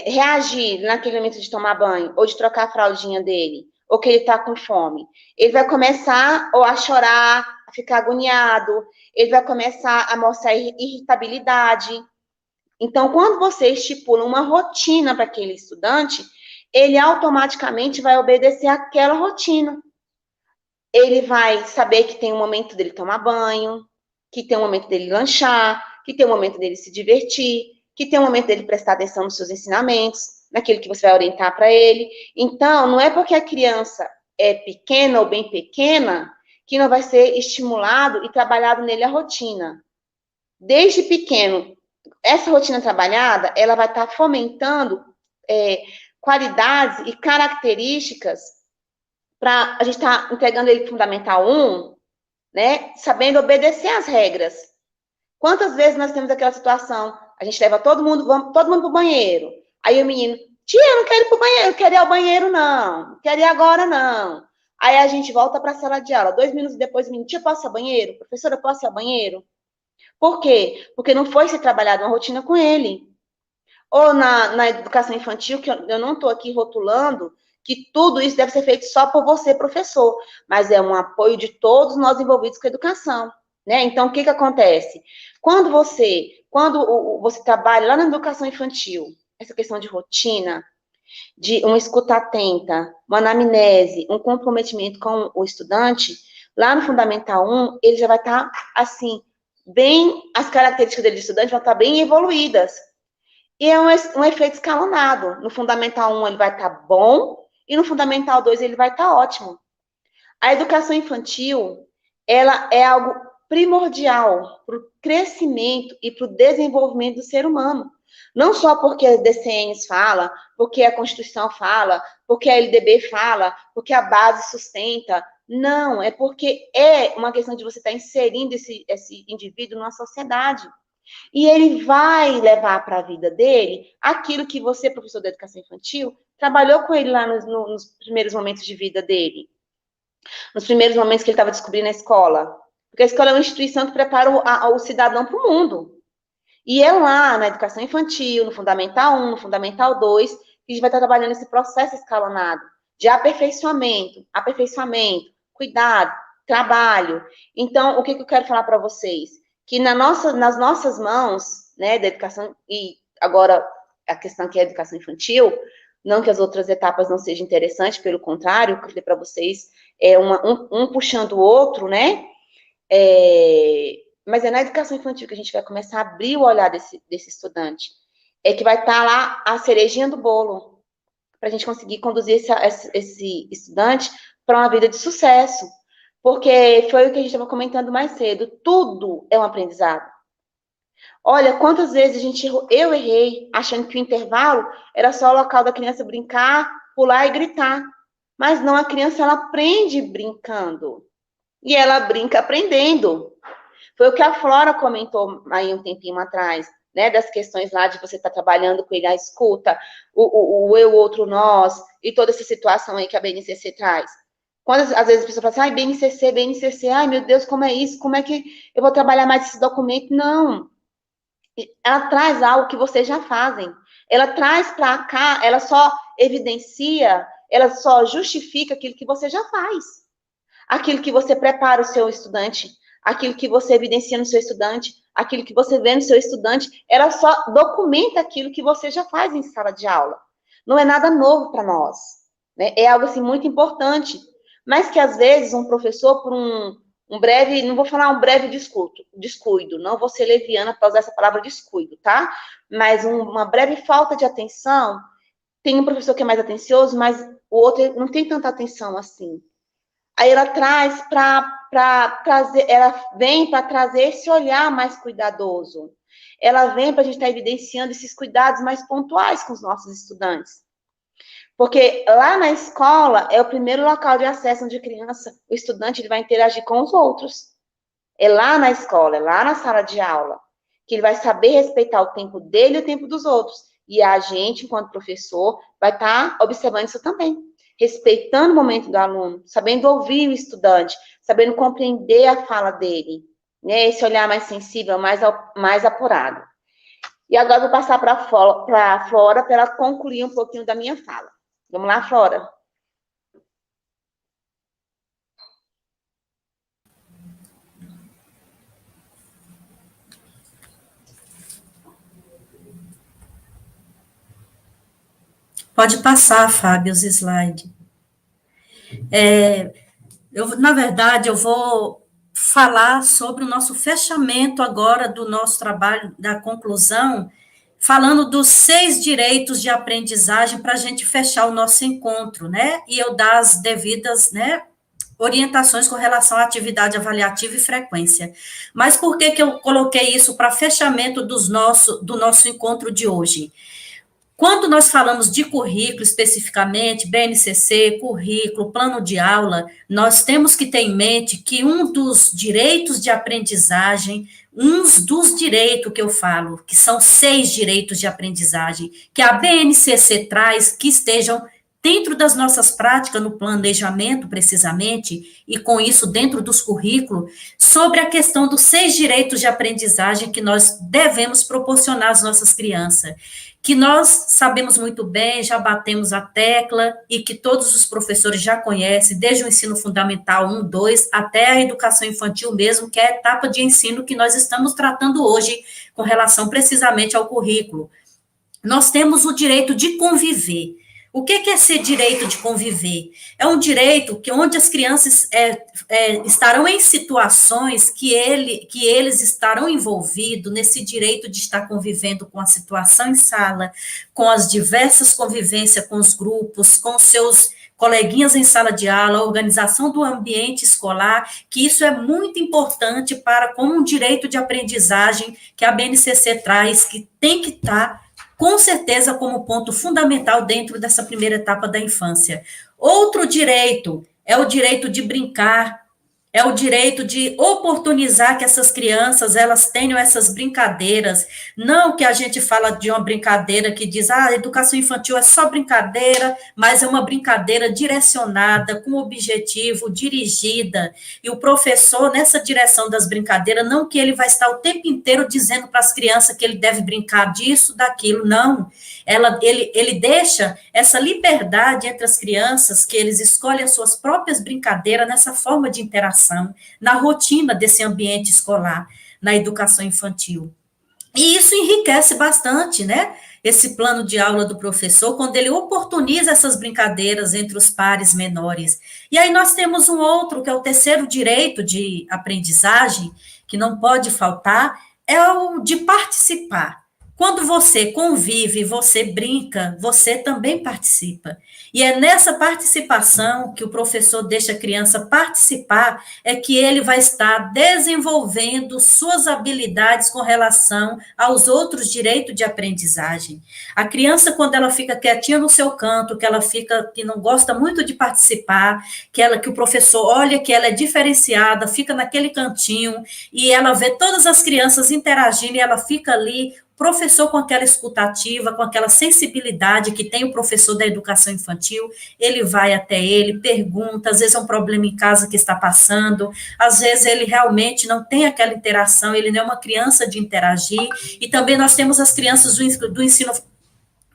reagir naquele momento de tomar banho, ou de trocar a fraldinha dele, ou que ele está com fome? Ele vai começar ou a chorar, a ficar agoniado, ele vai começar a mostrar irritabilidade. Então, quando você estipula uma rotina para aquele estudante, ele automaticamente vai obedecer àquela rotina. Ele vai saber que tem um momento dele tomar banho, que tem um momento dele lanchar, que tem um momento dele se divertir, que tem um momento dele prestar atenção nos seus ensinamentos, naquilo que você vai orientar para ele. Então, não é porque a criança é pequena ou bem pequena que não vai ser estimulado e trabalhado nele a rotina. Desde pequeno, essa rotina trabalhada, ela vai estar fomentando qualidades e características para a gente estar entregando ele Fundamental 1, né, sabendo obedecer às regras. Quantas vezes nós temos aquela situação, a gente leva todo mundo para o banheiro, aí o menino, tia, eu não quero ir para o banheiro, eu quero ir ao banheiro não quero ir agora não. Aí a gente volta para a sala de aula, 2 minutos depois o menino, tia, posso ir ao banheiro? Professora, posso ir ao banheiro? Por quê? Porque não foi ser trabalhado uma rotina com ele. Ou na educação infantil, que eu não estou aqui rotulando, que tudo isso deve ser feito só por você, professor, mas é um apoio de todos nós envolvidos com a educação, né? Então, o que acontece? Quando você trabalha lá na educação infantil, essa questão de rotina, de uma escuta atenta, uma anamnese, um comprometimento com o estudante, lá no Fundamental 1, ele já vai estar, assim, as características dele de estudante vão estar bem evoluídas. E é um efeito escalonado. No Fundamental 1 ele vai estar bom, e no Fundamental 2 ele vai estar ótimo. A educação infantil, ela é algo primordial para o crescimento e para o desenvolvimento do ser humano. Não só porque as DCNs fala, porque a Constituição fala, porque a LDB fala, porque a base sustenta. Não, é porque é uma questão de você estar inserindo esse indivíduo numa sociedade. E ele vai levar para a vida dele aquilo que você, professor da educação infantil, trabalhou com ele lá nos primeiros momentos de vida dele. Nos primeiros momentos que ele estava descobrindo a escola. Porque a escola é uma instituição que prepara o cidadão para o mundo. E é lá, na educação infantil, no Fundamental 1, no Fundamental 2, que a gente vai estar trabalhando esse processo escalonado de aperfeiçoamento, cuidado, trabalho. Então, o que eu quero falar para vocês? Que nas nossas mãos, né, da educação, e agora a questão que é a educação infantil, Não que as outras etapas não sejam interessantes, pelo contrário, o que eu falei para vocês é um puxando o outro, né? Mas é na educação infantil que a gente vai começar a abrir o olhar desse estudante. É que vai estar lá a cerejinha do bolo, para a gente conseguir conduzir esse estudante para uma vida de sucesso. Porque foi o que a gente estava comentando mais cedo, tudo é um aprendizado. Olha, quantas vezes eu errei, achando que o intervalo era só o local da criança brincar, pular e gritar. Mas não, a criança, ela aprende brincando. E ela brinca aprendendo. Foi o que a Flora comentou aí um tempinho atrás, né? Das questões lá de você estar trabalhando com ele, a escuta, o eu, outro, nós, e toda essa situação aí que a BNCC traz. Quando, às vezes, a pessoa fala assim, ai, BNCC, ai, meu Deus, como é isso? Como é que eu vou trabalhar mais esse documento? Não. Ela traz algo que vocês já fazem. Ela traz para cá, ela só evidencia, ela só justifica aquilo que você já faz. Aquilo que você prepara o seu estudante, aquilo que você evidencia no seu estudante, aquilo que você vê no seu estudante, ela só documenta aquilo que você já faz em sala de aula. Não é nada novo para nós, né? É algo assim muito importante, mas que às vezes um professor, por um breve, não vou falar um breve descuido, não vou ser leviana para usar essa palavra descuido, tá? Mas uma breve falta de atenção, tem um professor que é mais atencioso, mas o outro não tem tanta atenção assim. Aí ela traz para trazer, ela vem para trazer esse olhar mais cuidadoso. Ela vem para a gente estar evidenciando esses cuidados mais pontuais com os nossos estudantes. Porque lá na escola é o primeiro local de acesso onde a criança, o estudante, ele vai interagir com os outros. É lá na escola, é lá na sala de aula, que ele vai saber respeitar o tempo dele e o tempo dos outros. E a gente, enquanto professor, vai estar observando isso também. Respeitando o momento do aluno, sabendo ouvir o estudante, sabendo compreender a fala dele, né? Esse olhar mais sensível, mais apurado. E agora eu vou passar para a Flora para ela concluir um pouquinho da minha fala. Vamos lá, Flora. Pode passar, Fábio, os slides. Na verdade, eu vou falar sobre o nosso fechamento agora do nosso trabalho, da conclusão, falando dos 6 direitos de aprendizagem para a gente fechar o nosso encontro, né? E eu dar as devidas, né, orientações com relação à atividade avaliativa e frequência. Mas por que eu coloquei isso para fechamento do nosso encontro de hoje? Quando nós falamos de currículo especificamente, BNCC, currículo, plano de aula, nós temos que ter em mente que um dos direitos de aprendizagem, uns dos direitos que eu falo, que são 6 direitos de aprendizagem, que a BNCC traz, que estejam dentro das nossas práticas, no planejamento, precisamente, e com isso dentro dos currículos, sobre a questão dos 6 direitos de aprendizagem que nós devemos proporcionar às nossas crianças, que nós sabemos muito bem, já batemos a tecla, e que todos os professores já conhecem, desde o ensino fundamental 1, 2, até a educação infantil mesmo, que é a etapa de ensino que nós estamos tratando hoje, com relação precisamente ao currículo. Nós temos o direito de conviver. O que é ser direito de conviver? É um direito que onde as crianças estarão em situações que eles estarão envolvidos nesse direito de estar convivendo com a situação em sala, com as diversas convivências com os grupos, com seus coleguinhas em sala de aula, a organização do ambiente escolar, que isso é muito importante para como um direito de aprendizagem que a BNCC traz, que tem que estar com certeza como ponto fundamental dentro dessa primeira etapa da infância. Outro direito é o direito de brincar, é o direito de oportunizar que essas crianças, elas tenham essas brincadeiras, não que a gente fala de uma brincadeira que diz, a educação infantil é só brincadeira, mas é uma brincadeira direcionada, com objetivo, dirigida, e o professor, nessa direção das brincadeiras, não que ele vai estar o tempo inteiro dizendo para as crianças que ele deve brincar disso, daquilo, não, ele deixa essa liberdade entre as crianças, que eles escolhem as suas próprias brincadeiras nessa forma de interação, na rotina desse ambiente escolar, na educação infantil. E isso enriquece bastante, né? esse plano de aula do professor, quando ele oportuniza essas brincadeiras entre os pares menores. E aí nós temos um outro, que é o terceiro direito de aprendizagem, que não pode faltar, é o de participar. Quando você convive, você brinca, você também participa. E é nessa participação que o professor deixa a criança participar, é que ele vai estar desenvolvendo suas habilidades com relação aos outros direitos de aprendizagem. A criança, quando ela fica quietinha no seu canto, que não gosta muito de participar, que o professor olha que ela é diferenciada, fica naquele cantinho, e ela vê todas as crianças interagindo, e ela fica ali, professor com aquela escutativa, com aquela sensibilidade que tem o professor da educação infantil, ele vai até ele, pergunta, às vezes é um problema em casa que está passando, às vezes ele realmente não tem aquela interação, ele não é uma criança de interagir, e também nós temos as crianças do ensino,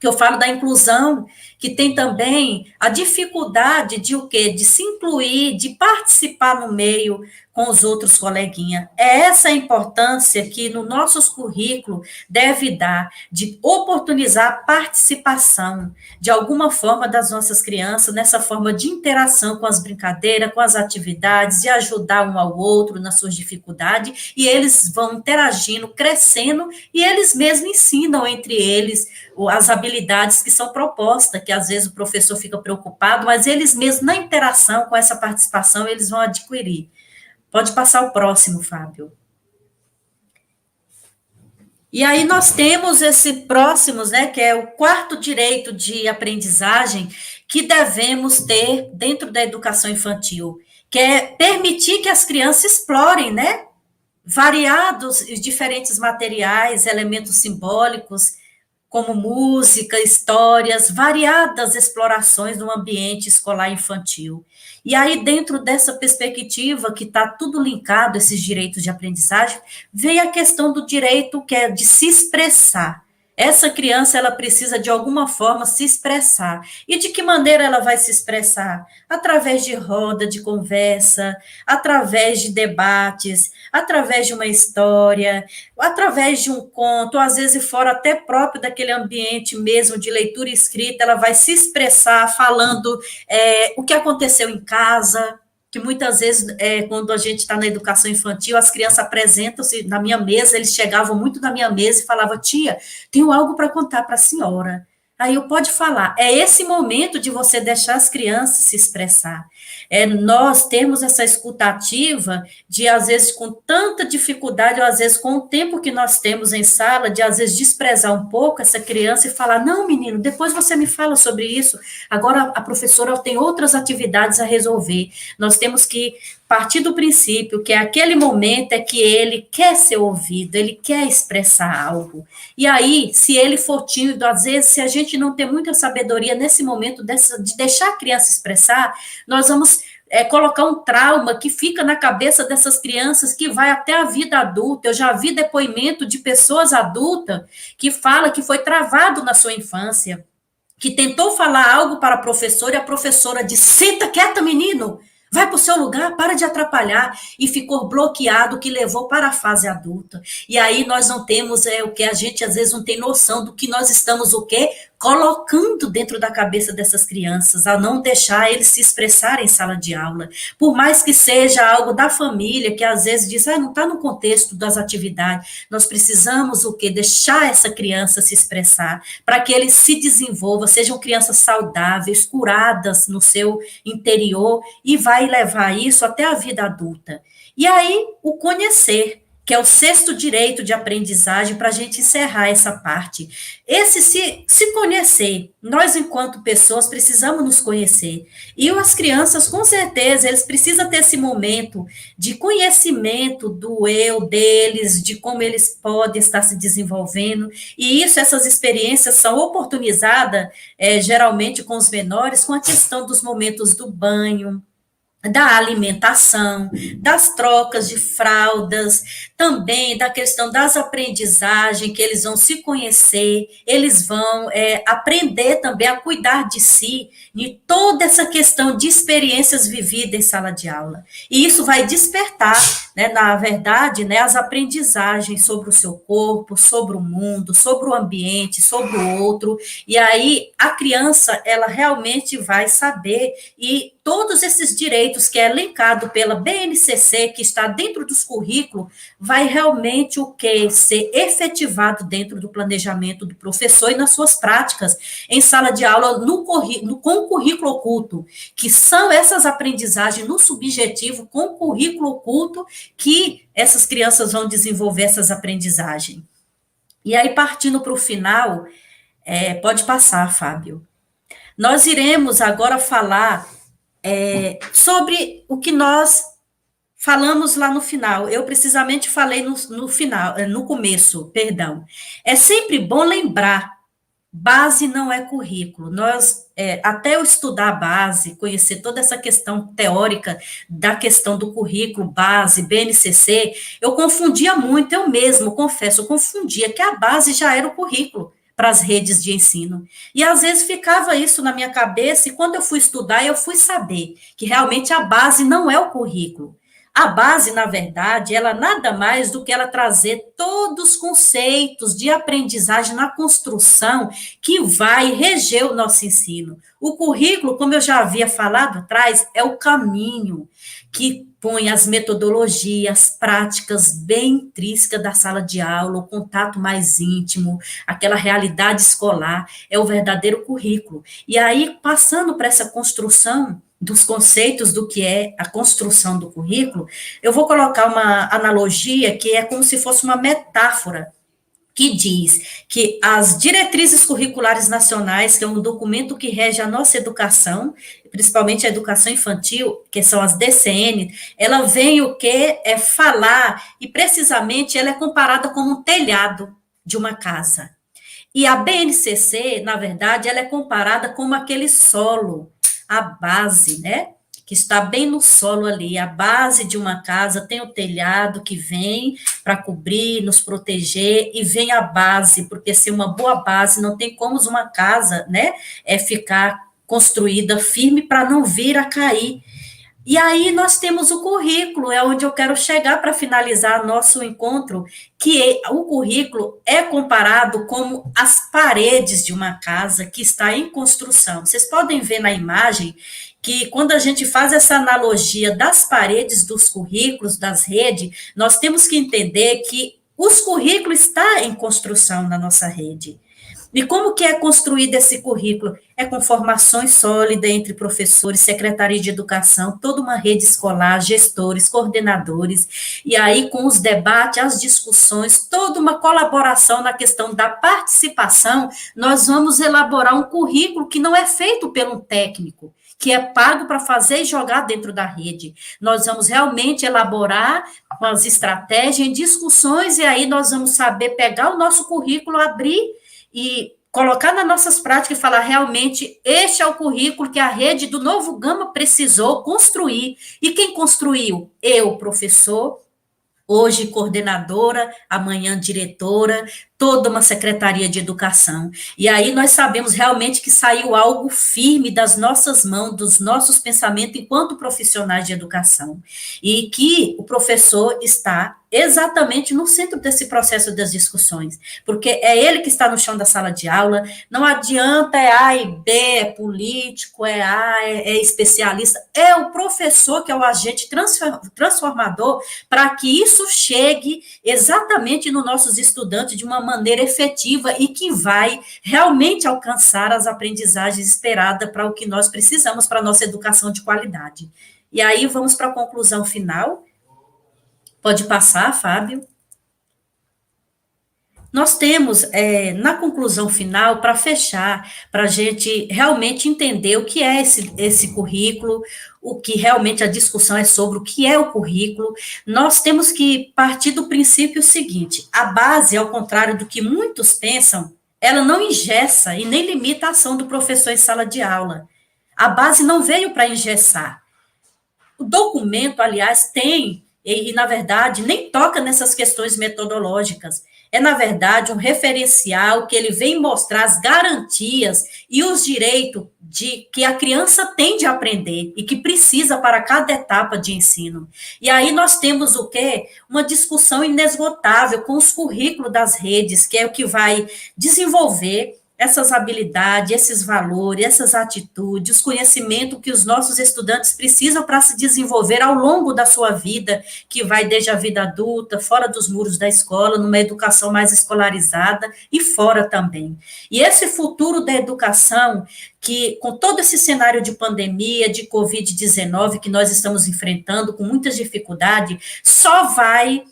que eu falo da inclusão, que tem também a dificuldade de o quê? De se incluir, de participar no meio com os outros coleguinhas. É essa a importância que no nossos currículos deve dar, de oportunizar a participação, de alguma forma, das nossas crianças, nessa forma de interação com as brincadeiras, com as atividades, de ajudar um ao outro nas suas dificuldades, e eles vão interagindo, crescendo, e eles mesmos ensinam entre eles as habilidades que são propostas, que às vezes o professor fica preocupado, mas eles mesmos, na interação com essa participação, eles vão adquirir. Pode passar o próximo, Fábio. E aí nós temos esse próximo, né, que é o quarto direito de aprendizagem que devemos ter dentro da educação infantil, que é permitir que as crianças explorem, né, variados e diferentes materiais, elementos simbólicos, como música, histórias, variadas explorações no ambiente escolar infantil. E aí, dentro dessa perspectiva, que está tudo linkado, esses direitos de aprendizagem, vem a questão do direito que é de se expressar. Essa criança, ela precisa, de alguma forma, se expressar. E de que maneira ela vai se expressar? Através de roda de conversa, através de debates, através de uma história, através de um conto, às vezes fora até próprio daquele ambiente mesmo de leitura escrita, ela vai se expressar falando o que aconteceu em casa, que muitas vezes, quando a gente está na educação infantil, as crianças apresentam-se na minha mesa, eles chegavam muito na minha mesa e falavam, tia, tenho algo para contar para a senhora. Aí eu pode falar, é esse momento de você deixar as crianças se expressar. Nós temos essa escutativa de, às vezes, com tanta dificuldade, ou às vezes com o tempo que nós temos em sala, de, às vezes, desprezar um pouco essa criança e falar, não, menino, depois você me fala sobre isso, agora a professora tem outras atividades a resolver. Nós temos que partir do princípio que aquele momento é que ele quer ser ouvido, ele quer expressar algo. E aí, se ele for tímido, às vezes, se a gente não tem muita sabedoria nesse momento de deixar a criança expressar, nós vamos colocar um trauma que fica na cabeça dessas crianças que vai até a vida adulta. Eu já vi depoimento de pessoas adultas que falam que foi travado na sua infância, que tentou falar algo para a professora e a professora disse, senta quieta, menino, vai para o seu lugar, para de atrapalhar, e ficou bloqueado, que levou para a fase adulta. E aí nós não temos o que a gente às vezes não tem noção do que nós estamos o quê? Colocando dentro da cabeça dessas crianças, a não deixar eles se expressarem em sala de aula. Por mais que seja algo da família, que às vezes diz, não está no contexto das atividades, nós precisamos o quê? Deixar essa criança se expressar, para que ele se desenvolva, sejam crianças saudáveis, curadas no seu interior, e vai levar isso até a vida adulta. E aí, o conhecer, que é o sexto direito de aprendizagem, para a gente encerrar essa parte. Esse se conhecer, nós, enquanto pessoas, precisamos nos conhecer. E as crianças, com certeza, eles precisam ter esse momento de conhecimento do eu deles, de como eles podem estar se desenvolvendo. E essas experiências são oportunizadas, geralmente, com os menores, com a questão dos momentos do banho, da alimentação, das trocas de fraldas, também da questão das aprendizagens, que eles vão se conhecer, eles vão aprender também a cuidar de si, e toda essa questão de experiências vividas em sala de aula. E isso vai despertar né, na verdade, né, as aprendizagens sobre o seu corpo, sobre o mundo, sobre o ambiente, sobre o outro, e aí a criança, ela realmente vai saber, e todos esses direitos que é elencado pela BNCC, que está dentro dos currículos, vai realmente o que? Ser efetivado dentro do planejamento do professor e nas suas práticas, em sala de aula, com o currículo oculto, que são essas aprendizagens no subjetivo, com o currículo oculto, que essas crianças vão desenvolver essas aprendizagens. E aí, partindo para o final, pode passar, Fábio. Nós iremos agora falar sobre o que nós falamos lá no final. Eu precisamente falei no final, no começo, perdão. É sempre bom lembrar, base não é currículo. Nós, até eu estudar a base, conhecer toda essa questão teórica da questão do currículo, base, BNCC, eu confundia muito, eu mesmo, confesso, eu confundia que a base já era o currículo para as redes de ensino. E às vezes ficava isso na minha cabeça, e quando eu fui estudar, eu fui saber que realmente a base não é o currículo. A base, na verdade, ela nada mais do que ela trazer todos os conceitos de aprendizagem na construção que vai reger o nosso ensino. O currículo, como eu já havia falado atrás, é o caminho que põe as metodologias, práticas bem intrínsecas da sala de aula, o contato mais íntimo, aquela realidade escolar, é o verdadeiro currículo. E aí, passando para essa construção dos conceitos do que é a construção do currículo, eu vou colocar uma analogia que é como se fosse uma metáfora, que diz que as diretrizes curriculares nacionais, que é um documento que rege a nossa educação, principalmente a educação infantil, que são as DCN, ela vem o que é falar, e precisamente ela é comparada como um telhado de uma casa. E a BNCC, na verdade, ela é comparada como aquele solo, a base, né? Que está bem no solo ali, a base de uma casa, tem o telhado que vem para cobrir, nos proteger, e vem a base, porque sem uma boa base não tem como uma casa, né, ficar construída firme para não vir a cair. E aí nós temos o currículo, é onde eu quero chegar para finalizar nosso encontro, que o currículo é comparado como as paredes de uma casa que está em construção. Vocês podem ver na imagem que quando a gente faz essa analogia das paredes dos currículos, das redes, nós temos que entender que os currículos estão em construção na nossa rede. E como que é construído esse currículo? É com formações sólidas entre professores, secretaria de educação, toda uma rede escolar, gestores, coordenadores, e aí com os debates, as discussões, toda uma colaboração na questão da participação, nós vamos elaborar um currículo que não é feito pelo técnico, que é pago para fazer e jogar dentro da rede. Nós vamos realmente elaborar as estratégias em discussões, e aí nós vamos saber pegar o nosso currículo, abrir e colocar nas nossas práticas e falar, realmente, este é o currículo que a rede do Novo Gama precisou construir. E quem construiu? Eu, professor, hoje coordenadora, amanhã diretora, toda uma secretaria de educação. E aí nós sabemos realmente que saiu algo firme das nossas mãos, dos nossos pensamentos enquanto profissionais de educação. E que o professor está exatamente no centro desse processo das discussões, porque é ele que está no chão da sala de aula, não adianta A e B, é político, é A, é especialista, é o professor que é o agente transformador para que isso chegue exatamente nos nossos estudantes de uma maneira efetiva e que vai realmente alcançar as aprendizagens esperadas para o que nós precisamos para a nossa educação de qualidade. E aí vamos para a conclusão final. Pode passar, Fábio. Nós temos, na conclusão final, para fechar, para a gente realmente entender o que é esse currículo, o que realmente a discussão é sobre o que é o currículo, nós temos que partir do princípio seguinte: a base, ao contrário do que muitos pensam, ela não engessa e nem limita a ação do professor em sala de aula. A base não veio para engessar. O documento, aliás, tem, e na verdade, nem toca nessas questões metodológicas. é, na verdade, um referencial que ele vem mostrar as garantias e os direitos que a criança tem de aprender e que precisa para cada etapa de ensino. E aí nós temos o quê? Uma discussão inesgotável com os currículos das redes, que é o que vai desenvolver essas habilidades, esses valores, essas atitudes, os conhecimentos que os nossos estudantes precisam para se desenvolver ao longo da sua vida, que vai desde a vida adulta, fora dos muros da escola, numa educação mais escolarizada e fora também. E esse futuro da educação, que com todo esse cenário de pandemia, de Covid-19 que nós estamos enfrentando com muitas dificuldades, só vai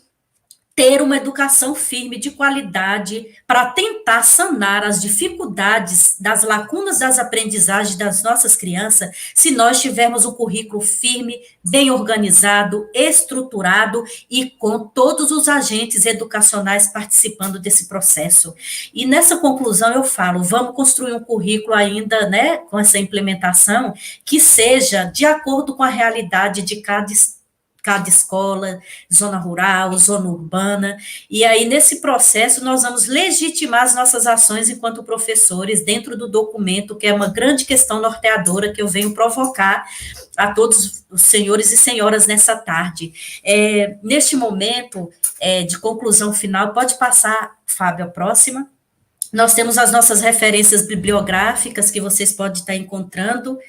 ter uma educação firme, de qualidade, para tentar sanar as dificuldades, das lacunas das aprendizagens das nossas crianças, se nós tivermos um currículo firme, bem organizado, estruturado e com todos os agentes educacionais participando desse processo. E nessa conclusão eu falo, vamos construir um currículo ainda, né, com essa implementação, que seja de acordo com a realidade de cada escola, zona rural, zona urbana, e aí nesse processo nós vamos legitimar as nossas ações enquanto professores dentro do documento, que é uma grande questão norteadora que eu venho provocar a todos os senhores e senhoras nessa tarde. Neste momento de conclusão final, pode passar, Fábio, a próxima. Nós temos as nossas referências bibliográficas que vocês podem estar encontrando,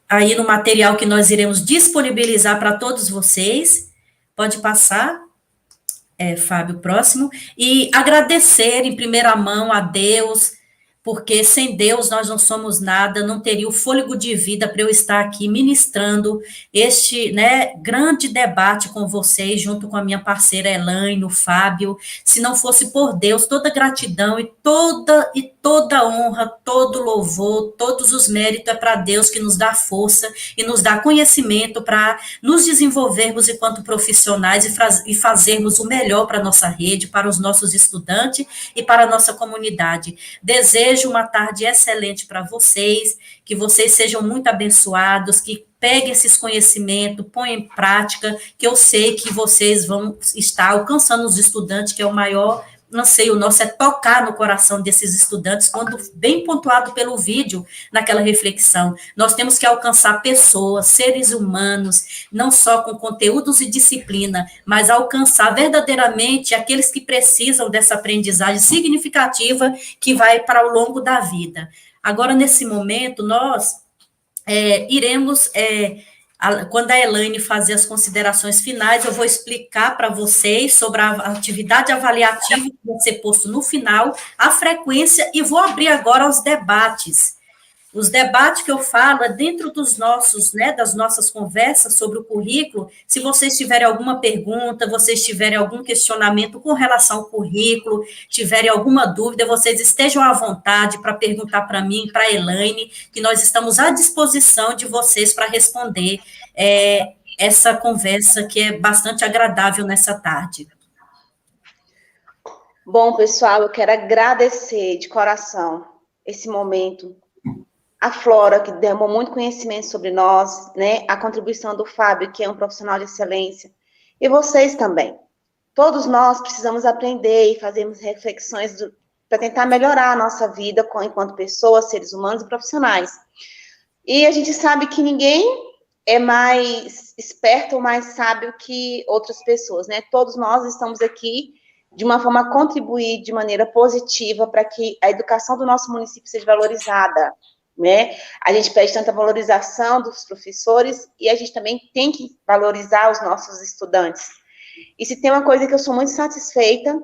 aí no material que nós iremos disponibilizar para todos vocês. Pode passar, Fábio, próximo. E agradecer em primeira mão a Deus, porque sem Deus nós não somos nada, não teria o fôlego de vida para eu estar aqui ministrando este, né, grande debate com vocês, junto com a minha parceira Elaine, o Fábio. Se não fosse por Deus, toda gratidão e toda honra, todo louvor, todos os méritos é para Deus, que nos dá força e nos dá conhecimento para nos desenvolvermos enquanto profissionais e fazermos o melhor para a nossa rede, para os nossos estudantes e para a nossa comunidade. Desejo uma tarde excelente para vocês, que vocês sejam muito abençoados, que peguem esses conhecimentos, ponham em prática, que eu sei que vocês vão estar alcançando os estudantes, que é o maior anseio nosso, é tocar no coração desses estudantes, quando bem pontuado pelo vídeo, naquela reflexão. Nós temos que alcançar pessoas, seres humanos, não só com conteúdos e disciplina, mas alcançar verdadeiramente aqueles que precisam dessa aprendizagem significativa que vai para o longo da vida. Agora, nesse momento, nós iremos... quando a Elaine fazer as considerações finais, eu vou explicar para vocês sobre a atividade avaliativa que vai ser posto no final, a frequência, e vou abrir agora os debates. Os debates que eu falo é dentro dos nossos, né, das nossas conversas sobre o currículo. Se vocês tiverem alguma pergunta, vocês tiverem algum questionamento com relação ao currículo, tiverem alguma dúvida, vocês estejam à vontade para perguntar para mim, para a Elaine, que nós estamos à disposição de vocês para responder essa conversa que é bastante agradável nessa tarde. Bom, pessoal, eu quero agradecer de coração esse momento. A Flora, que derramou muito conhecimento sobre nós, né? A contribuição do Fábio, que é um profissional de excelência. E vocês também. Todos nós precisamos aprender e fazermos reflexões para tentar melhorar a nossa vida enquanto pessoas, seres humanos e profissionais. E a gente sabe que ninguém é mais esperto ou mais sábio que outras pessoas, né? Todos nós estamos aqui de uma forma a contribuir de maneira positiva para que a educação do nosso município seja valorizada, né? A gente pede tanta valorização dos professores e a gente também tem que valorizar os nossos estudantes. E se tem uma coisa que eu sou muito satisfeita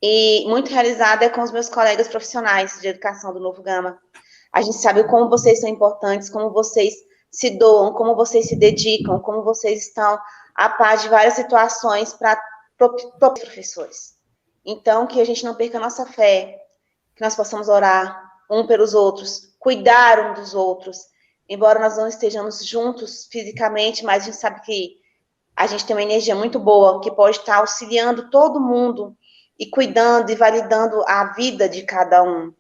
e muito realizada é com os meus colegas profissionais de educação do Novo Gama. A gente sabe como vocês são importantes, como vocês se doam, como vocês se dedicam, como vocês estão a par de várias situações para professores. Então, que a gente não perca a nossa fé, que nós possamos orar um pelos outros, cuidar um dos outros, embora nós não estejamos juntos fisicamente, mas a gente sabe que a gente tem uma energia muito boa, que pode estar auxiliando todo mundo e cuidando e validando a vida de cada um.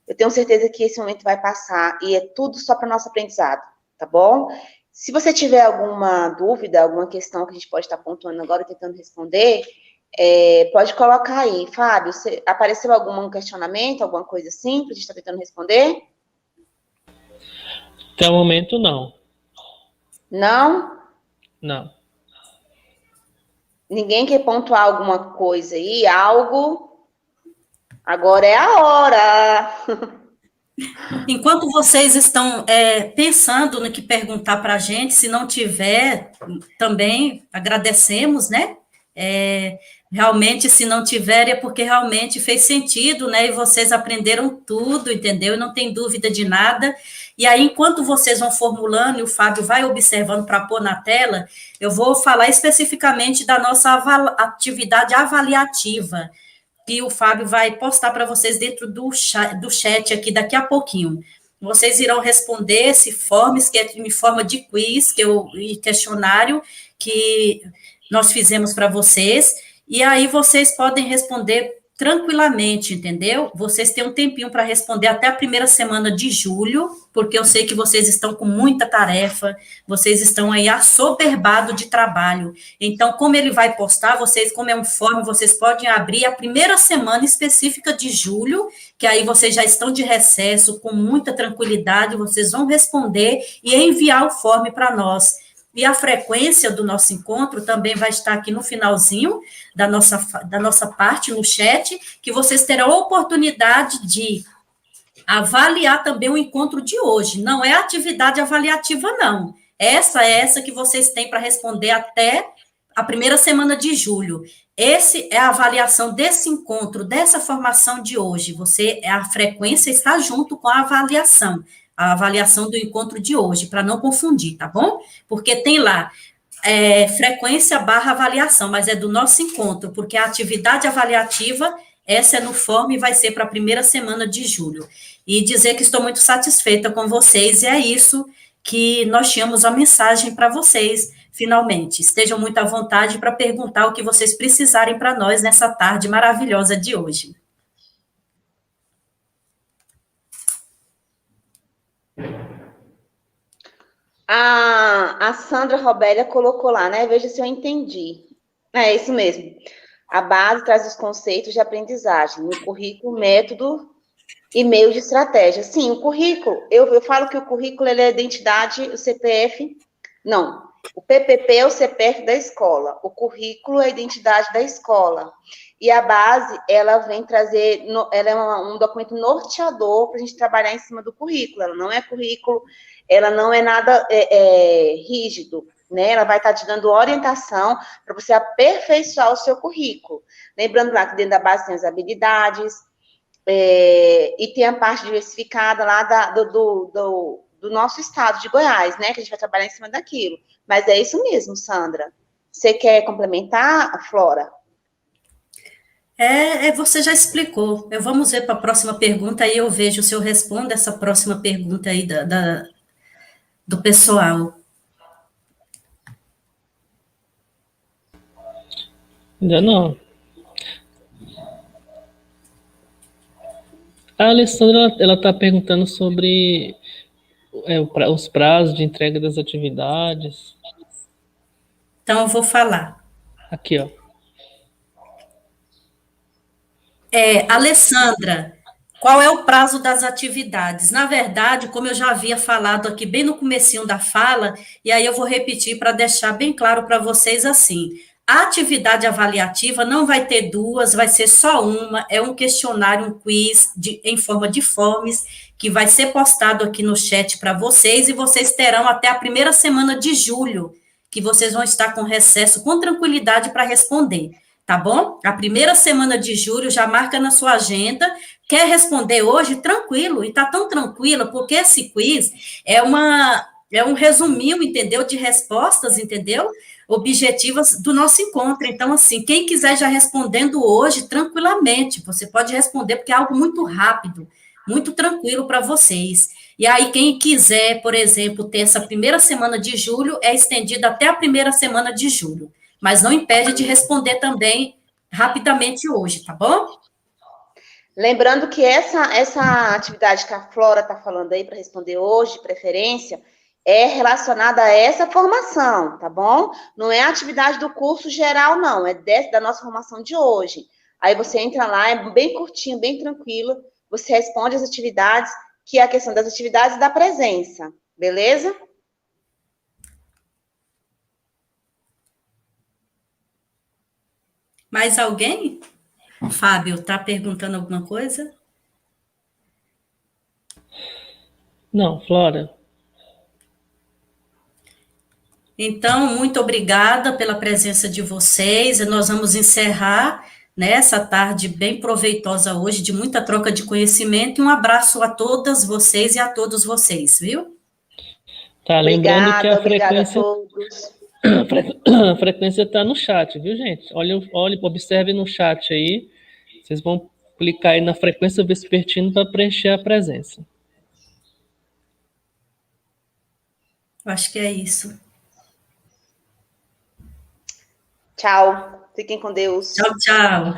Eu tenho certeza que esse momento vai passar e é tudo só para o nosso aprendizado, tá bom? Se você tiver alguma dúvida, alguma questão que a gente pode estar pontuando agora, tentando responder, Pode colocar aí, Fábio, apareceu algum questionamento, alguma coisa assim, que a gente está tentando responder? Até o momento, não. Não? Não. Ninguém quer pontuar alguma coisa aí? Algo? Agora é a hora! Enquanto vocês estão pensando no que perguntar para a gente, se não tiver, também agradecemos, né? Realmente, se não tiver, é porque realmente fez sentido, né? E vocês aprenderam tudo, entendeu? E não tem dúvida de nada. E aí, enquanto vocês vão formulando e o Fábio vai observando para pôr na tela, eu vou falar especificamente da nossa atividade avaliativa que o Fábio vai postar para vocês dentro do chat aqui daqui a pouquinho. Vocês irão responder esse forms, que é em forma de quiz, e questionário que nós fizemos para vocês, e aí vocês podem responder tranquilamente, entendeu? Vocês têm um tempinho para responder até a primeira semana de julho, porque eu sei que vocês estão com muita tarefa, vocês estão aí assoberbados de trabalho. Então, como ele vai postar, vocês, como é um fórum, vocês podem abrir a primeira semana específica de julho, que aí vocês já estão de recesso, com muita tranquilidade, vocês vão responder e enviar o form para nós. E a frequência do nosso encontro também vai estar aqui no finalzinho da nossa parte, no chat, que vocês terão a oportunidade de avaliar também o encontro de hoje. Não é atividade avaliativa, não. Essa que vocês têm para responder até a primeira semana de julho. Esse é a avaliação desse encontro, dessa formação de hoje. A frequência está junto com a avaliação do encontro de hoje, para não confundir, tá bom? Porque tem lá frequência / avaliação, mas é do nosso encontro, porque a atividade avaliativa, essa é no form e vai ser para a primeira semana de julho. E dizer que estou muito satisfeita com vocês, e é isso que nós tínhamos a mensagem para vocês, finalmente. Estejam muito à vontade para perguntar o que vocês precisarem para nós nessa tarde maravilhosa de hoje. A Sandra Robélia colocou lá, né? Veja se eu entendi. É isso mesmo. A base traz os conceitos de aprendizagem, o currículo, método e meio de estratégia. Sim, o currículo, eu falo que o currículo ele é a identidade, o CPF, não, o PPP é o CPF da escola, o currículo é a identidade da escola. E a base, ela vem trazer, ela é um documento norteador para a gente trabalhar em cima do currículo. Ela não é currículo, ela não é nada rígido, né? Ela vai estar te dando orientação para você aperfeiçoar o seu currículo. Lembrando lá que dentro da base tem as habilidades, e tem a parte diversificada lá do nosso estado de Goiás, né? Que a gente vai trabalhar em cima daquilo. Mas é isso mesmo, Sandra. Você quer complementar, Flora? Você já explicou. Vamos ver para a próxima pergunta, aí eu vejo se eu respondo essa próxima pergunta aí do pessoal. Ainda não. A Alessandra, ela está perguntando sobre os prazos de entrega das atividades. Então, eu vou falar. Aqui, ó. Alessandra, qual é o prazo das atividades? Na verdade, como eu já havia falado aqui bem no comecinho da fala, e aí eu vou repetir para deixar bem claro para vocês assim, a atividade avaliativa não vai ter duas, vai ser só uma, é um questionário, um quiz em forma de forms, que vai ser postado aqui no chat para vocês, e vocês terão até a primeira semana de julho, que vocês vão estar com recesso, com tranquilidade para responder. Tá bom? A primeira semana de julho já marca na sua agenda. Quer responder hoje? Tranquilo, e tá tão tranquila, porque esse quiz é um resuminho, entendeu? De respostas, entendeu? Objetivas do nosso encontro. Então, assim, quem quiser já respondendo hoje, tranquilamente, você pode responder, porque é algo muito rápido, muito tranquilo para vocês. E aí, quem quiser, por exemplo, ter essa primeira semana de julho, é estendida até a primeira semana de julho. Mas não impede de responder também rapidamente hoje, tá bom? Lembrando que essa atividade que a Flora está falando aí para responder hoje, de preferência, é relacionada a essa formação, tá bom? Não é a atividade do curso geral, não, é da nossa formação de hoje. Aí você entra lá, é bem curtinho, bem tranquilo, você responde as atividades, que é a questão das atividades da presença, beleza? Mais alguém? O Fábio, está perguntando alguma coisa? Não, Flora. Então, muito obrigada pela presença de vocês. E nós vamos encerrar nessa tarde bem proveitosa hoje, de muita troca de conhecimento. E um abraço a todas vocês e a todos vocês, viu? Tá, lembrando que a Obrigada a frequência todos. a frequência está no chat, viu, gente? Olha, observe no chat aí. Vocês vão clicar aí na frequência vespertina para preencher a presença. Eu acho que é isso. Tchau. Fiquem com Deus. Tchau, tchau.